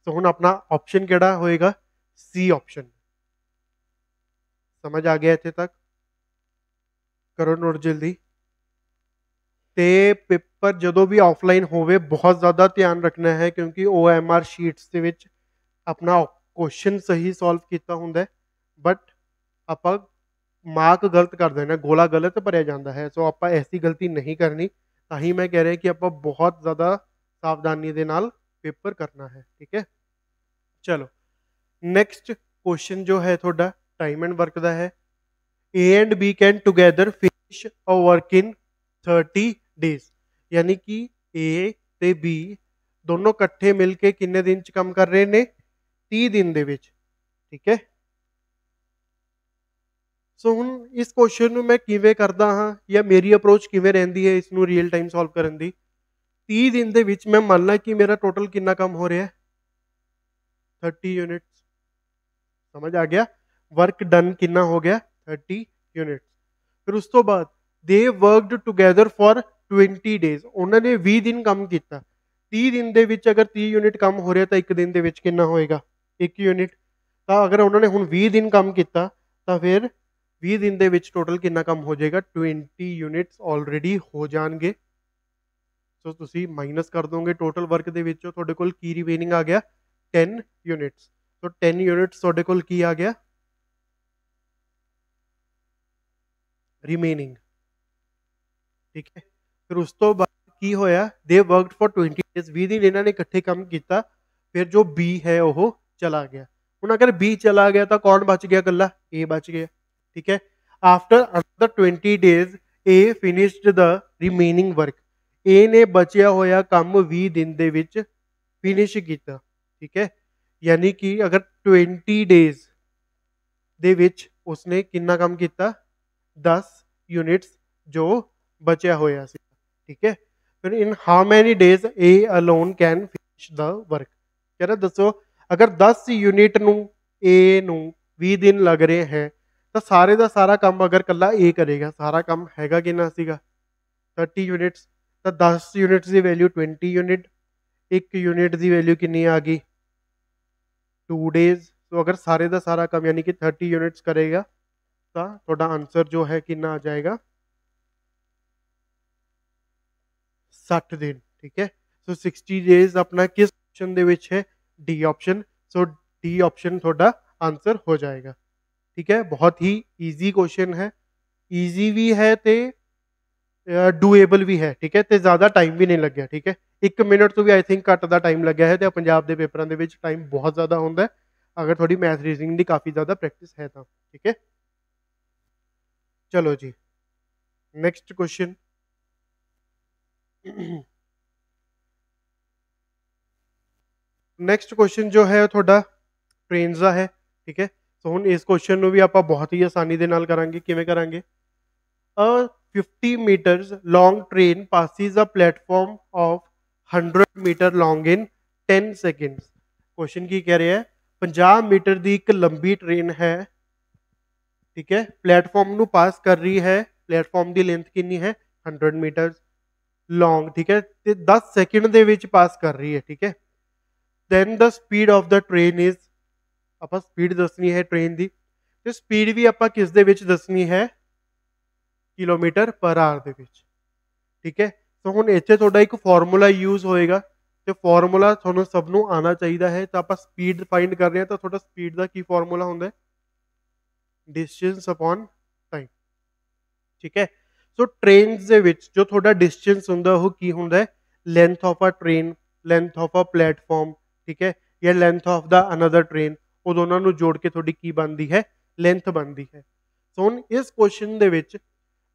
ਸੋ ਹੁਣ ਆਪਣਾ ਆਪਸ਼ਨ ਕਿਹੜਾ ਹੋਏਗਾ? C option. ਸਮਝ ਆ ਗਿਆ ਇੱਥੇ ਤੱਕ? ਕਰੋ ਨੋਟ ਜਲਦੀ। ਤੇ ਪੇਪਰ ਜਦੋਂ ਵੀ ਆਫਲਾਈਨ ਹੋਵੇ ਬਹੁਤ ਜ਼ਿਆਦਾ ਧਿਆਨ ਰੱਖਣਾ ਹੈ, ਕਿਉਂਕਿ OMR ਸ਼ੀਟਸ ਦੇ ਵਿੱਚ ਆਪਣਾ ਕੁਐਸਚਨ ਸਹੀ ਸੋਲਵ ਕੀਤਾ ਹੁੰਦਾ ਹੈ, ਬਟ ਆਪਾਂ ਮਾਰਕ ਗਲਤ ਕਰ ਦੇਣਾ, ਗੋਲਾ ਗਲਤ ਭਰਿਆ ਜਾਂਦਾ ਹੈ। ਸੋ ਆਪਾਂ ਐਸੀ ਗਲਤੀ ਨਹੀਂ ਕਰਨੀ, ਤਾਂ ਹੀ ਮੈਂ ਕਹਿ ਰਿਹਾ ਕਿ ਆਪਾਂ ਬਹੁਤ ਜ਼ਿਆਦਾ ਸਾਵਧਾਨੀ ਦੇ ਨਾਲ ਪੇਪਰ ਕਰਨਾ ਹੈ। ਠੀਕ ਹੈ, ਚਲੋ ਨੈਕਸਟ ਕੁਐਸਚਨ ਜੋ ਹੈ ਤੁਹਾਡਾ ਟਾਈਮ ਐਂਡ ਵਰਕ ਦਾ ਹੈ। A and B can together finish a work in 30 days। यानी कि A ਤੇ B ਦੋਨੋਂ ਇਕੱਠੇ ਮਿਲ ਕੇ ਕਿੰਨੇ ਦਿਨ ਚ ਕੰਮ ਕਰ ਰਹੇ ਨੇ? 30 ਦਿਨ ਦੇ ਵਿੱਚ। ਠੀਕ ਹੈ, ਸੋ ਹੁਣ ਇਸ ਕੁਐਸਚਨ ਨੂੰ ਮੈਂ ਕਿਵੇਂ ਕਰਦਾ ਹਾਂ ਜਾਂ ਮੇਰੀ ਅਪਰੋਚ ਕਿਵੇਂ ਰਹਿੰਦੀ ਹੈ ਇਸ ਨੂੰ ਰੀਅਲ ਟਾਈਮ ਸੋਲਵ ਕਰਨ ਦੀ? 30 ਦਿਨ ਦੇ ਵਿੱਚ ਮੈਂ ਮੰਨ ਲਾਂ ਕਿ ਮੇਰਾ ਟੋਟਲ ਕਿੰਨਾ ਕੰਮ ਹੋ ਰਿਹਾ ਹੈ? 30 ਯੂਨਿਟਸ। ਸਮਝ ਆ ਗਿਆ? ਵਰਕ ਡਨ ਕਿੰਨਾ ਹੋ ਗਿਆ? 30 ਯੂਨਿਟਸ। ਫਿਰ ਉਸ ਤੋਂ ਬਾਅਦ ਦੇ ਵਰਕਡ ਟੂਗੇਦਰ ਫॉर 20 ਡੇਜ਼। ਉਹਨਾਂ ਨੇ 20 ਦਿਨ ਕੰਮ ਕੀਤਾ। 30 ਦਿਨ ਦੇ ਵਿੱਚ ਅਗਰ 30 ਯੂਨਿਟ ਕੰਮ ਹੋ ਰਿਹਾ ਤਾਂ ਇੱਕ ਦਿਨ ਦੇ ਵਿੱਚ ਕਿੰਨਾ ਹੋਏਗਾ? 1 ਯੂਨਿਟ। ਤਾਂ ਅਗਰ ਉਹਨਾਂ ਨੇ ਹੁਣ 20 ਦਿਨ ਕੰਮ ਕੀਤਾ ਤਾਂ ਫਿਰ 20 ਦਿਨ ਦੇ ਵਿੱਚ ਟੋਟਲ ਕਿੰਨਾ ਕੰਮ ਹੋ ਜਾਏਗਾ? 20 ਯੂਨਿਟਸ ਆਲਰੇਡੀ ਹੋ ਜਾਣਗੇ। ਸੋ ਤੁਸੀਂ ਮਾਈਨਸ ਕਰ ਦੋਗੇ ਟੋਟਲ ਵਰਕ ਦੇ ਵਿੱਚੋਂ ਤੁਹਾਡੇ ਕੋਲ ਕੀ ਰਿਮੇਨਿੰਗ ਆ ਗਿਆ? 10 ਯੂਨਿਟਸ। ਸੋ 10 ਯੂਨਿਟਸ ਤੁਹਾਡੇ ਕੋਲ ਕੀ ਆ ਗਿਆ? ਰਿਮੇਨਿੰਗ। ਠੀਕ ਹੈ, ਫਿਰ ਉਸ ਤੋਂ ਬਾਅਦ ਕੀ ਹੋਇਆ? ਦੇ ਵਰਕਡ ਫॉर 20 ਡੇਜ਼। 20 ਦਿਨ ਇਹਨਾਂ ਨੇ ਇਕੱਠੇ ਕੰਮ ਕੀਤਾ। ਫਿਰ ਜੋ B ਹੈ ਉਹ ਚਲਾ ਗਿਆ। ਹੁਣ ਅਗਰ B ਚਲਾ ਗਿਆ ਤਾਂ ਕੌਣ ਬਚ ਗਿਆ? ਇਕੱਲਾ A ਬਚ ਗਿਆ। ਠੀਕ ਹੈ, after another 20 days A finished the remaining work. A ਨੇ ਬਚਿਆ ਹੋਇਆ ਕੰਮ 20 ਦਿਨ ਦੇ ਵਿੱਚ ਫਿਨਿਸ਼ ਕੀਤਾ। ਠੀਕ ਹੈ, ਯਾਨੀ ਕਿ ਅਗਰ 20 ਡੇਜ਼ ਦੇ ਵਿੱਚ ਉਸਨੇ ਕਿੰਨਾ ਕੰਮ ਕੀਤਾ? 10 ਯੂਨਿਟਸ ਜੋ ਬਚਿਆ ਹੋਇਆ ਸੀ। ਠੀਕ ਹੈ, ਫਿਰ in how many days A alone can finish the work. ਕਹਿੰਦਾ ਦੱਸੋ ਅਗਰ 10 ਯੂਨਿਟ ਨੂੰ A ਨੂੰ 20 ਦਿਨ ਲੱਗ ਰਹੇ ਹੈ ਤਾਂ ਸਾਰੇ ਦਾ ਸਾਰਾ ਕੰਮ ਅਗਰ ਕੱਲਾ A ਕਰੇਗਾ, ਸਾਰਾ ਕੰਮ ਹੈਗਾ ਕਿੰਨਾ ਸੀਗਾ? 30 ਯੂਨਿਟਸ। ਤਾਂ 10 ਯੂਨਿਟਸ ਦੀ ਵੈਲਿਊ 20 ਯੂਨਿਟ। 1 ਯੂਨਿਟ ਦੀ ਵੈਲਿਊ ਕਿੰਨੀ ਆ ਗਈ? 2 ਡੇਜ਼। ਸੋ ਅਗਰ ਸਾਰੇ ਦਾ ਸਾਰਾ ਕੰਮ ਯਾਨੀ ਕਿ 30 ਯੂਨਿਟਸ ਕਰੇਗਾ ਤਾਂ ਤੁਹਾਡਾ ਆਨਸਰ ਜੋ ਹੈ ਕਿੰਨਾ ਆ ਜਾਏਗਾ? 60 ਦਿਨ। ਠੀਕ ਹੈ, ਸੋ 60 ਡੇਜ਼ ਆਪਣਾ ਕਿਸ ਆਪਸ਼ਨ ਦੇ ਵਿੱਚ ਹੈ? D option. So D option ਤੁਹਾਡਾ ਆਨਸਰ ਹੋ ਜਾਏਗਾ। ਠੀਕ ਹੈ, ਬਹੁਤ ਹੀ ਈਜ਼ੀ ਕੁਐਸਚਨ ਹੈ, ਈਜ਼ੀ ਵੀ ਹੈ ਤੇ ਡੂਏਬਲ ਵੀ ਹੈ। ਠੀਕ ਹੈ, ਤੇ ਜ਼ਿਆਦਾ ਟਾਈਮ ਵੀ ਨਹੀਂ ਲੱਗਿਆ। ਠੀਕ ਹੈ, 1 ਮਿੰਟ ਤੋਂ ਵੀ ਆਈ ਥਿੰਕ ਘੱਟ ਦਾ ਟਾਈਮ ਲੱਗਿਆ ਹੈ ਤੇ ਪੰਜਾਬ ਦੇ ਪੇਪਰਾਂ ਦੇ ਵਿੱਚ ਟਾਈਮ ਬਹੁਤ ਜ਼ਿਆਦਾ ਹੁੰਦਾ ਹੈ ਅਗਰ ਤੁਹਾਡੀ ਮੈਥ ਰੀਜ਼ਨਿੰਗ ਦੀ ਕਾਫੀ ਜ਼ਿਆਦਾ ਪ੍ਰੈਕਟਿਸ ਹੈ ਤਾਂ। ਠੀਕ ਹੈ, ਚਲੋ ਜੀ ਨੈਕਸਟ ਕੁਐਸਚਨ। ਨੈਕਸਟ ਕੁਐਸਚਨ ਜੋ ਹੈ ਤੁਹਾਡਾ ਟ੍ਰੇਨਸ ਦਾ ਹੈ। ਠੀਕ ਹੈ, ਸੋ ਹੁਣ ਇਸ ਕੁਐਸਚਨ ਨੂੰ ਵੀ ਆਪਾਂ ਬਹੁਤ ਹੀ ਆਸਾਨੀ ਦੇ ਨਾਲ ਕਰਾਂਗੇ। ਕਿਵੇਂ ਕਰਾਂਗੇ? ਅ 50 meters long train passes a platform of 100 meter long in 10 seconds। Question ਕੀ ਕਹਿ ਰਿਹਾ ਹੈ? 50 ਮੀਟਰ ਦੀ ਇੱਕ ਲੰਬੀ ਟ੍ਰੇਨ ਹੈ। ਠੀਕ ਹੈ, ਪਲੇਟਫਾਰਮ ਨੂੰ ਪਾਸ ਕਰ ਰਹੀ ਹੈ। ਪਲੇਟਫਾਰਮ ਦੀ ਲੈਂਥ ਕਿੰਨੀ ਹੈ? 100 ਮੀਟਰ ਲੌਂਗ। ਠੀਕ ਹੈ, ਤੇ 10 ਸੈਕਿੰਡ ਦੇ ਵਿੱਚ ਪਾਸ ਕਰ ਰਹੀ ਹੈ। ਠੀਕ ਹੈ, then the speed of the train is, ਆਪਾਂ ਸਪੀਡ ਦੱਸਣੀ ਹੈ ਟ੍ਰੇਨ ਦੀ, ਤੇ ਸਪੀਡ ਵੀ ਆਪਾਂ ਕਿਸ ਦੇ ਵਿੱਚ ਦੱਸਣੀ ਹੈ? ਕਿਲੋਮੀਟਰ ਪਰ ਆਰ ਦੇ ਵਿੱਚ। ਠੀਕ ਹੈ, ਸੋ ਹੁਣ ਇੱਥੇ ਤੁਹਾਡਾ ਇੱਕ ਫਾਰਮੂਲਾ ਯੂਜ਼ ਹੋਏਗਾ, ਤੇ ਫਾਰਮੂਲਾ ਤੁਹਾਨੂੰ ਸਭ ਨੂੰ ਆਉਣਾ ਚਾਹੀਦਾ ਹੈ। ਤਾਂ ਆਪਾਂ ਸਪੀਡ ਫਾਈਂਡ ਕਰ ਰਹੇ ਹਾਂ, ਤਾਂ ਤੁਹਾਡਾ ਸਪੀਡ ਦਾ ਕੀ ਫਾਰਮੂਲਾ ਹੁੰਦਾ ਹੈ? Distance upon time. ਠੀਕ ਹੈ, ਸੋ ਟ੍ਰੇਨਸ ਦੇ ਵਿੱਚ ਜੋ ਤੁਹਾਡਾ ਡਿਸਟੈਂਸ ਹੁੰਦਾ ਉਹ ਕੀ ਹੁੰਦਾ ਹੈ? Length of a train, length of a platform, ਠੀਕ ਹੈ, ਜਾਂ length of the another train, ਉਹ ਦੋਨਾਂ ਨੂੰ ਜੋੜ ਕੇ ਤੁਹਾਡੀ ਕੀ ਬਣਦੀ ਹੈ? ਲੈਂਥ ਬਣਦੀ ਹੈ। ਸੋ ਹੁਣ ਇਸ ਕੁਐਸਚਨ ਦੇ ਵਿੱਚ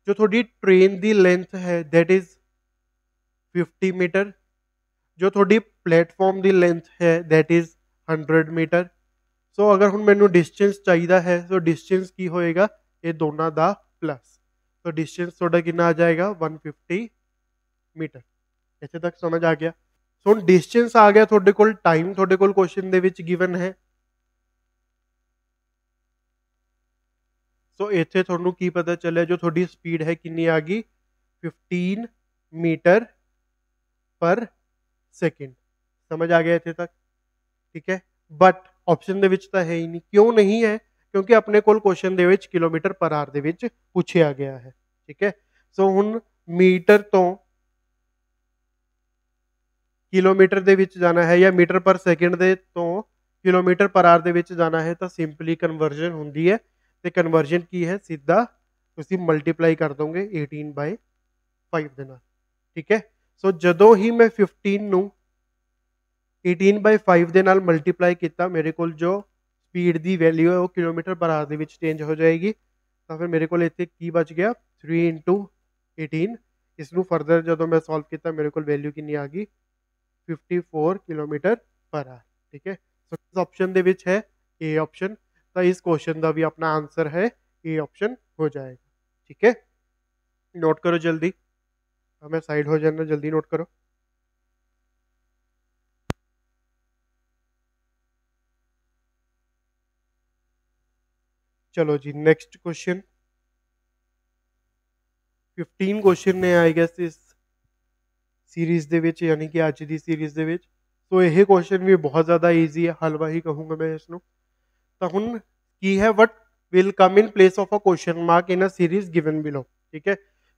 ਜੋ ਤੁਹਾਡੀ ਟ੍ਰੇਨ ਦੀ ਲੈਂਥ ਹੈ ਦੈਟ ਇਜ਼ 50 ਮੀਟਰ, ਜੋ ਤੁਹਾਡੀ ਪਲੇਟਫਾਰਮ ਦੀ ਲੈਂਥ ਹੈ ਦੈਟ ਇਜ਼ 100 ਮੀਟਰ। ਸੋ ਅਗਰ ਹੁਣ ਮੈਨੂੰ ਡਿਸਟੈਂਸ ਚਾਹੀਦਾ ਹੈ, ਸੋ ਡਿਸਟੈਂਸ ਕੀ ਹੋਏਗਾ? ਇਹ ਦੋਨਾਂ ਦਾ ਪਲੱਸ। ਸੋ ਡਿਸਟੈਂਸ ਤੁਹਾਡਾ ਕਿੰਨਾ ਆ ਜਾਏਗਾ? 150 ਮੀਟਰ। ਇੱਥੇ ਤੱਕ ਸਮਝ ਆ ਗਿਆ? ਸੋ ਹੁਣ ਡਿਸਟੈਂਸ ਆ ਗਿਆ ਤੁਹਾਡੇ ਕੋਲ, ਟਾਈਮ ਤੁਹਾਡੇ ਕੋਲ ਕੁਐਸਚਨ ਦੇ ਵਿੱਚ ਗਿਵਨ ਹੈ। ਸੋ ਇੱਥੇ ਤੁਹਾਨੂੰ ਕੀ ਪਤਾ ਚੱਲਿਆ? ਜੋ ਤੁਹਾਡੀ ਸਪੀਡ ਹੈ ਕਿੰਨੀ ਆ ਗਈ? 15 ਮੀਟਰ ਪਰ ਸੈਕਿੰਡ। ਸਮਝ ਆ ਗਿਆ ਇੱਥੇ ਤੱਕ? ਠੀਕ ਹੈ, ਬਟ ਆਪਸ਼ਨ ਦੇ ਵਿੱਚ ਤਾਂ ਹੈ ਹੀ ਨਹੀਂ। ਕਿਉਂ ਨਹੀਂ ਹੈ? ਕਿਉਂਕਿ ਆਪਣੇ ਕੋਲ ਕੁਐਸਚਨ ਦੇ ਵਿੱਚ ਕਿਲੋਮੀਟਰ ਪਰ ਆਰ ਦੇ ਵਿੱਚ ਪੁੱਛਿਆ ਗਿਆ ਹੈ। ਠੀਕ ਹੈ, ਸੋ ਹੁਣ ਮੀਟਰ ਤੋਂ ਕਿਲੋਮੀਟਰ ਦੇ ਵਿੱਚ ਜਾਣਾ ਹੈ ਜਾਂ ਮੀਟਰ ਪਰ ਸੈਕਿੰਡ ਦੇ ਤੋਂ ਕਿਲੋਮੀਟਰ ਪਰ ਆਰ ਦੇ ਵਿੱਚ ਜਾਣਾ ਹੈ, ਤਾਂ ਸਿੰਪਲੀ ਕਨਵਰਜਨ ਹੁੰਦੀ ਹੈ। ਤੇ ਕਨਵਰਜਨ ਕੀ ਹੈ? ਸਿੱਧਾ ਤੁਸੀਂ ਮਲਟੀਪਲਾਈ ਕਰ ਦੋਗੇ 18/5 ਦੇ ਨਾਲ। ਠੀਕ ਹੈ, ਸੋ ਜਦੋਂ ਹੀ ਮੈਂ 15 ਨੂੰ 18/5 ਦੇ ਨਾਲ ਮਲਟੀਪਲਾਈ ਕੀਤਾ, ਮੇਰੇ ਕੋਲ ਜੋ ਸਪੀਡ ਦੀ ਵੈਲਿਊ ਹੈ ਉਹ ਕਿਲੋਮੀਟਰ ਪਰ ਆਰ ਦੇ ਵਿੱਚ ਚੇਂਜ ਹੋ ਜਾਏਗੀ। ਤਾਂ ਫਿਰ ਮੇਰੇ ਕੋਲ ਇੱਥੇ ਕੀ ਬਚ ਗਿਆ? 3 × 18। ਇਸ ਨੂੰ ਫਰਦਰ ਜਦੋਂ ਮੈਂ ਸੋਲਵ ਕੀਤਾ, ਮੇਰੇ ਕੋਲ ਵੈਲਿਊ ਕਿੰਨੀ ਆ ਗਈ? 54 ਕਿਲੋਮੀਟਰ ਪਰ ਆਰ। ਠੀਕ ਹੈ, ਸੋ ਇਸ ਆਪਸ਼ਨ ਦੇ ਵਿੱਚ ਹੈ ਏ ਆਪਸ਼ਨ। ਤਾਂ ਇਸ ਕੁਐਸਚਨ ਦਾ ਵੀ ਆਪਣਾ ਆंसर है ए ऑप्शन हो जाएगा। ठीक है, नोट करो जल्दी, मैं साइड हो जाना, जल्दी नोट करो। चलो जी, नेक्स्ट क्वेश्चन 15 क्वेश्चन ने आई गैस इस सीरीज ਦੇ ਵਿੱਚ, यानी कि ਅੱਜ ਦੀ ਸੀਰੀਜ਼ ਦੇ ਵਿੱਚ। ਸੋ ਇਹ ਕੁਐਸਚਨ ਵੀ ਬਹੁਤ ਜ਼ਿਆਦਾ ਈਜ਼ੀ ਹੈ, ਹਲਵਾ ਹੀ ਕਹੂੰਗਾ ਮੈਂ ਇਸ ਨੂੰ। ਤਾਂ ਹੁਣ ਕੀ ਹੈ? What will come in place of a question mark in a series given below. ਠੀਕ ਹੈ,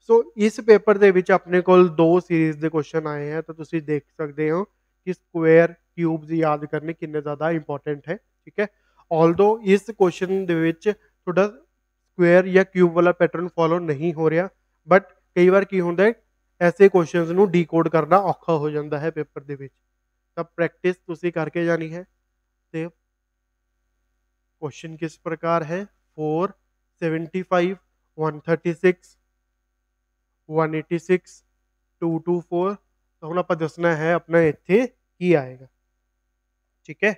ਸੋ ਇਸ ਪੇਪਰ ਦੇ ਵਿੱਚ ਆਪਣੇ ਕੋਲ 2 ਸੀਰੀਜ਼ ਦੇ ਕੁਐਸਚਨ ਆਏ हैं, ਤਾਂ ਤੁਸੀਂ ਦੇਖ ਸਕਦੇ ਹੋ ਕਿ ਸਕੁਆਇਰ ਕਿਊਬਸ ਯਾਦ ਕਰਨੇ ਕਿੰਨੇ ਜ਼ਿਆਦਾ ਇੰਪੋਰਟੈਂਟ ਹੈ। ਠੀਕ ਹੈ, ਆਲਦੋ ਇਸ ਕੁਐਸਚਨ ਦੇ ਵਿੱਚ ਤੁਹਾਡਾ ਸਕੁਆਇਰ ਜਾਂ ਕਿਊਬ ਵਾਲਾ ਪੈਟਰਨ ਫੋਲੋ ਨਹੀਂ ਹੋ ਰਿਹਾ, ਬਟ ਕਈ ਵਾਰ ਕੀ ਹੁੰਦਾ ਹੈ, ਐਸੇ ਕੁਐਸਚਨਸ ਨੂੰ ਡੀਕੋਡ ਕਰਨਾ ਔਖਾ ਹੋ ਜਾਂਦਾ ਹੈ ਪੇਪਰ ਦੇ ਵਿੱਚ। ਤਾਂ ਪ੍ਰੈਕਟਿਸ ਤੁਸੀਂ ਕਰਕੇ ਜਾਣੀ ਹੈ। ਤੇ क्वेश्चन किस प्रकार है? 4, 75, 136, 186, 224। तो ਹੁਣ ਆਪਾਂ ਦੱਸਣਾ ਹੈ ਆਪਣਾ ਇੱਥੇ ਕੀ ਆਏਗਾ। ਠੀਕ ਹੈ,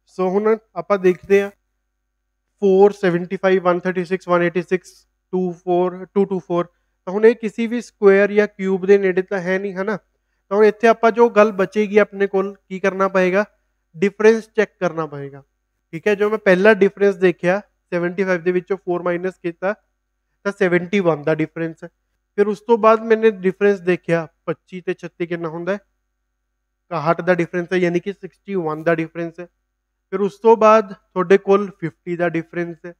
ਸੋ ਹੁਣ ਆਪਾਂ ਦੇਖਦੇ ਹਾਂ 4, 75, 136, 186, 24, 224। ਤਾਂ ਹੁਣ ਇਹ ਕਿਸੇ ਵੀ ਸਕੁਆਇਰ ਜਾਂ ਕਿਊਬ ਦੇ ਨੇੜੇ ਤਾਂ ਹੈ ਨਹੀਂ, ਹੈ ਨਾ। ਤਾਂ ਹੁਣ ਇੱਥੇ ਆਪਾਂ ਜੋ ਗੱਲ ਬਚੇਗੀ ਆਪਣੇ ਕੋਲ, ਕੀ ਕਰਨਾ ਪਏਗਾ? ਡਿਫਰੈਂਸ ਚੈੱਕ ਕਰਨਾ ਪਏਗਾ। ਠੀਕ ਹੈ, ਜੋ ਮੈਂ ਪਹਿਲਾ ਡਿਫਰੈਂਸ ਦੇਖਿਆ 75 ਦੇ ਵਿੱਚੋਂ 4 ਮਾਈਨਸ ਕੀਤਾ ਤਾਂ 71 ਦਾ ਡਿਫਰੈਂਸ ਹੈ। ਫਿਰ ਉਸ ਤੋਂ ਬਾਅਦ ਮੈंने ਡਿਫਰੈਂਸ ਦੇਖਿਆ 25 ਤੇ 36 ਕਿੰਨਾ ਹੁੰਦਾ ਹੈ? 61 ਦਾ ਡਿਫਰੈਂਸ ਹੈ, ਯਾਨੀ ਕਿ 61 ਦਾ ਡਿਫਰੈਂਸ ਹੈ। ਫਿਰ ਉਸ ਤੋਂ ਬਾਅਦ ਤੁਹਾਡੇ ਕੋਲ 50 ਦਾ ਡਿਫਰੈਂਸ ਹੈ।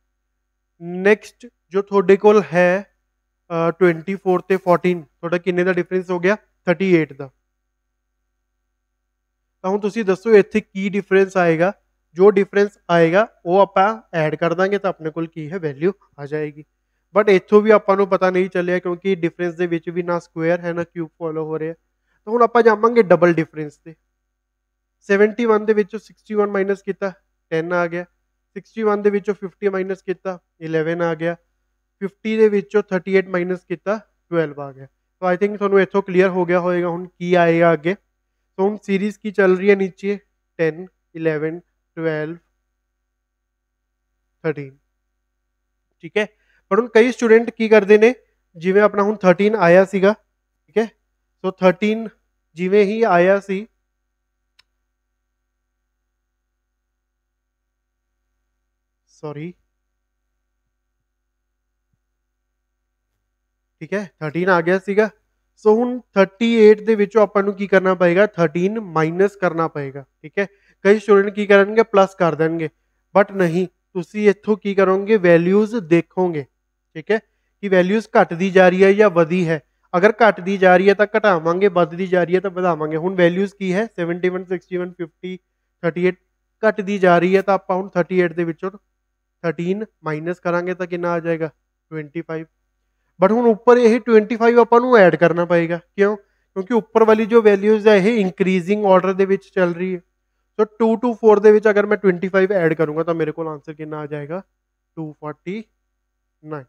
ਨੈਕਸਟ ਜੋ ਤੁਹਾਡੇ ਕੋਲ ਹੈ 24 ਤੇ 14, ਤੁਹਾਡਾ ਕਿੰਨੇ ਦਾ ਡਿਫਰੈਂਸ ਹੋ ਗਿਆ? 38 ਦਾ। ਤਾਂ ਹੁਣ ਤੁਸੀਂ ਦੱਸੋ ਇੱਥੇ ਕੀ ਡਿਫਰੈਂਸ ਆਏਗਾ? ਜੋ ਡਿਫਰੈਂਸ ਆਏਗਾ ਉਹ ਆਪਾਂ ਐਡ ਕਰ ਦਾਂਗੇ ਤਾਂ ਆਪਣੇ ਕੋਲ ਕੀ ਹੈ? ਵੈਲਿਊ ਆ ਜਾਏਗੀ। ਬਟ ਇੱਥੋਂ ਵੀ ਆਪਾਂ ਨੂੰ ਪਤਾ ਨਹੀਂ ਚੱਲਿਆ, ਕਿਉਂਕਿ ਡਿਫਰੈਂਸ ਦੇ ਵਿੱਚ ਵੀ ਨਾ ਸਕੁਆਇਰ ਹੈ ਨਾ ਕਿਊਬ ਫੋਲੋ ਹੋ ਰਿਹਾ। ਤਾਂ ਹੁਣ ਆਪਾਂ ਜਾਵਾਂਗੇ ਡਬਲ ਡਿਫਰੈਂਸ ਤੇ। 71 ਦੇ ਵਿੱਚੋਂ 61 ਮਾਈਨਸ ਕੀਤਾ 10 ਆ ਗਿਆ। 61 ਦੇ ਵਿੱਚੋਂ 50 ਮਾਈਨਸ ਕੀਤਾ 11 ਆ ਗਿਆ। 50 ਦੇ ਵਿੱਚੋਂ 38 ਮਾਈਨਸ ਕੀਤਾ 12 ਆ ਗਿਆ। ਸੋ ਆਈ ਥਿੰਕ ਤੁਹਾਨੂੰ ਇੱਥੋਂ ਕਲੀਅਰ ਹੋ ਗਿਆ ਹੋਏਗਾ ਹੁਣ ਕੀ ਆਏਗਾ ਅੱਗੇ। ਸੋ ਹੁਣ ਸੀਰੀਜ਼ ਕੀ ਚੱਲ ਰਹੀ ਹੈ ਨੀਚੇ? 10, 11, 12, 13। ਠੀਕ ਹੈ, ਪਰ ਹੁਣ ਕਈ ਸਟੂਡੈਂਟ ਕੀ ਕਰਦੇ ਨੇ, ਜਿਵੇਂ ਆਪਣਾ ਹੁਣ 13 ਆਇਆ ਸੀਗਾ। ਠੀਕ ਹੈ, ਸੋ 13 ਜਿਵੇਂ ਹੀ ਆਇਆ ਸੀ, ਸੌਰੀ, ਠੀਕ ਹੈ 13 ਆ ਗਿਆ ਸੀਗਾ। ਸੋ ਹੁਣ 38 ਦੇ ਵਿੱਚੋਂ ਆਪਾਂ ਨੂੰ ਕੀ ਕਰਨਾ ਪਏਗਾ? 13 ਮਾਈਨਸ ਕਰਨਾ ਪਏਗਾ। ਠੀਕ ਹੈ, ਕਈ ਸਟੂਡੈਂਟ ਕੀ ਕਰਨਗੇ? ਪਲੱਸ ਕਰ ਦੇਣਗੇ, ਬਟ ਨਹੀਂ, ਤੁਸੀਂ ਇੱਥੋਂ ਕੀ ਕਰੋਗੇ? ਵੈਲਿਊਜ਼ ਦੇਖੋਗੇ। ਠੀਕ ਹੈ, ਕਿ ਵੈਲਿਊਜ਼ ਘਟਦੀ ਜਾ ਰਹੀ ਹੈ ਜਾਂ ਵਧੀ ਹੈ। ਅਗਰ ਘਟਦੀ ਜਾ ਰਹੀ ਹੈ ਤਾਂ ਘਟਾਵਾਂਗੇ, ਵੱਧਦੀ ਜਾ ਰਹੀ ਹੈ ਤਾਂ ਵਧਾਵਾਂਗੇ। ਹੁਣ ਵੈਲਿਊਜ਼ ਕੀ ਹੈ 71 61 50 38 ਘਟਦੀ ਜਾ ਰਹੀ ਹੈ ਤਾਂ ਆਪਾਂ ਹੁਣ 38 ਦੇ ਵਿੱਚੋਂ 13 ਮਾਈਨਸ ਕਰਾਂਗੇ ਤਾਂ ਕਿੰਨਾ ਆ ਜਾਏਗਾ 25। ਬਟ ਹੁਣ ਉੱਪਰ ਇਹ 25 ਆਪਾਂ ਨੂੰ ਐਡ ਕਰਨਾ ਪਏਗਾ, ਕਿਉਂ? ਕਿਉਂਕਿ ਉੱਪਰ ਵਾਲੀ ਜੋ ਵੈਲਿਊਜ਼ ਹੈ ਇਹ ਇੰਕਰੀਜ਼ਿੰਗ ਆਰਡਰ ਦੇ ਵਿੱਚ ਚੱਲ ਰਹੀ ਹੈ। ਸੋ 2 to 4 ਦੇ ਵਿੱਚ ਅਗਰ ਮੈਂ 25 ਐਡ ਕਰੂੰਗਾ ਤਾਂ ਮੇਰੇ ਕੋਲ ਆਂਸਰ ਕਿੰਨਾ ਆ ਜਾਏਗਾ 249।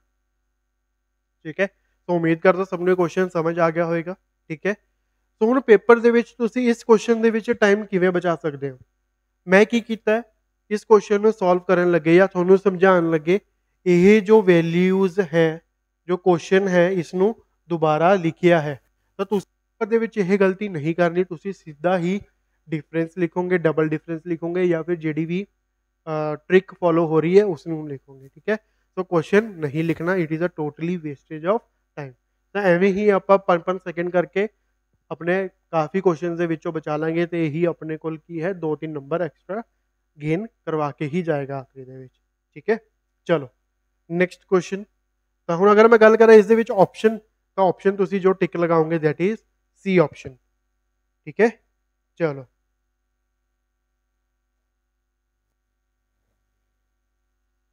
ਠੀਕ ਹੈ, ਸੋ ਉਮੀਦ ਕਰਦਾ ਸਭ ਨੂੰ ਕੁਐਸਚਨ ਸਮਝ ਆ ਗਿਆ ਹੋਵੇਗਾ। ਠੀਕ ਹੈ, ਸੋ ਹੁਣ ਪੇਪਰ ਦੇ ਵਿੱਚ ਤੁਸੀਂ ਇਸ ਕੁਐਸਚਨ ਦੇ ਵਿੱਚ ਟਾਈਮ ਕਿਵੇਂ ਬਚਾ ਸਕਦੇ ਹੋ? ਮੈਂ ਕੀ ਕੀਤਾ ਹੈ, ਇਸ ਕੁਐਸਚਨ ਨੂੰ ਸੋਲਵ ਕਰਨ ਲੱਗੇ ਜਾਂ ਤੁਹਾਨੂੰ ਸਮਝਾਉਣ ਲੱਗੇ ਇਹ ਜੋ ਵੈਲਿਊਜ਼ ਹੈ, ਜੋ ਕੁਐਸਚਨ ਹੈ ਇਸ ਨੂੰ ਦੁਬਾਰਾ ਲਿਖਿਆ ਹੈ, ਤਾਂ ਤੁਸੀਂ ਦੇ ਵਿੱਚ ਇਹ ਗਲਤੀ ਨਹੀਂ ਕਰਨੀ। ਤੁਸੀਂ ਸਿੱਧਾ ਹੀ डिफरेंस लिखोगे, डबल डिफरेंस लिखोगे या फिर जी भी ट्रिक फॉलो हो रही है उसमें लिखोगे। ठीक है, तो क्वेश्चन नहीं लिखना, it is a totally wastage of time. तो एवं ही आप 5-5 सेकेंड करके अपने काफ़ी क्वेश्चन के विचों बचा लेंगे तो यही अपने को की है 2-3 नंबर एक्स्ट्रा गेन करवा के ही जाएगा आखिरी दे विच। ठीक है, चलो नैक्सट क्वेश्चन। तो हुण अगर मैं गल करा इस दे विच ऑप्शन, तो ऑप्शन तुसीं जो टिक लगाओगे दैट इज सी ऑप्शन। ठीक है, चलो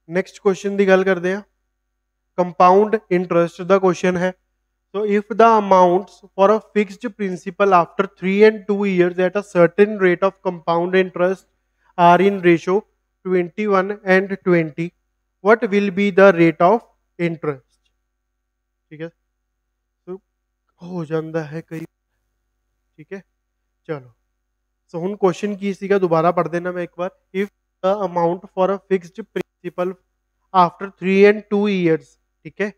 ਨੈਕਸਟ ਕੁਐਸਚਨ ਦੀ ਗੱਲ ਕਰਦੇ ਆ। ਕੰਪਾਊਂਡ ਇੰਟਰਸਟ ਦਾ ਕੁਐਸਚਨ ਹੈ। So if the amounts for a fixed principal after 3 and 2 years at a certain rate of compound interest are in ratio 21 and 20, what will be the rate of interest? ठीक है, तो हो ਜਾਂਦਾ ਹੈ ਕਈ। ठीक है, चलो सो ਹੁਣ क्वेश्चन ਕੀ ਸੀਗਾ ਦੁਬਾਰਾ ਪੜ੍ਹ ਦੇਣਾ ਮੈਂ ਇੱਕ ਵਾਰ। if the amount for a fixed principal after 3 and 2 years, ठीक है,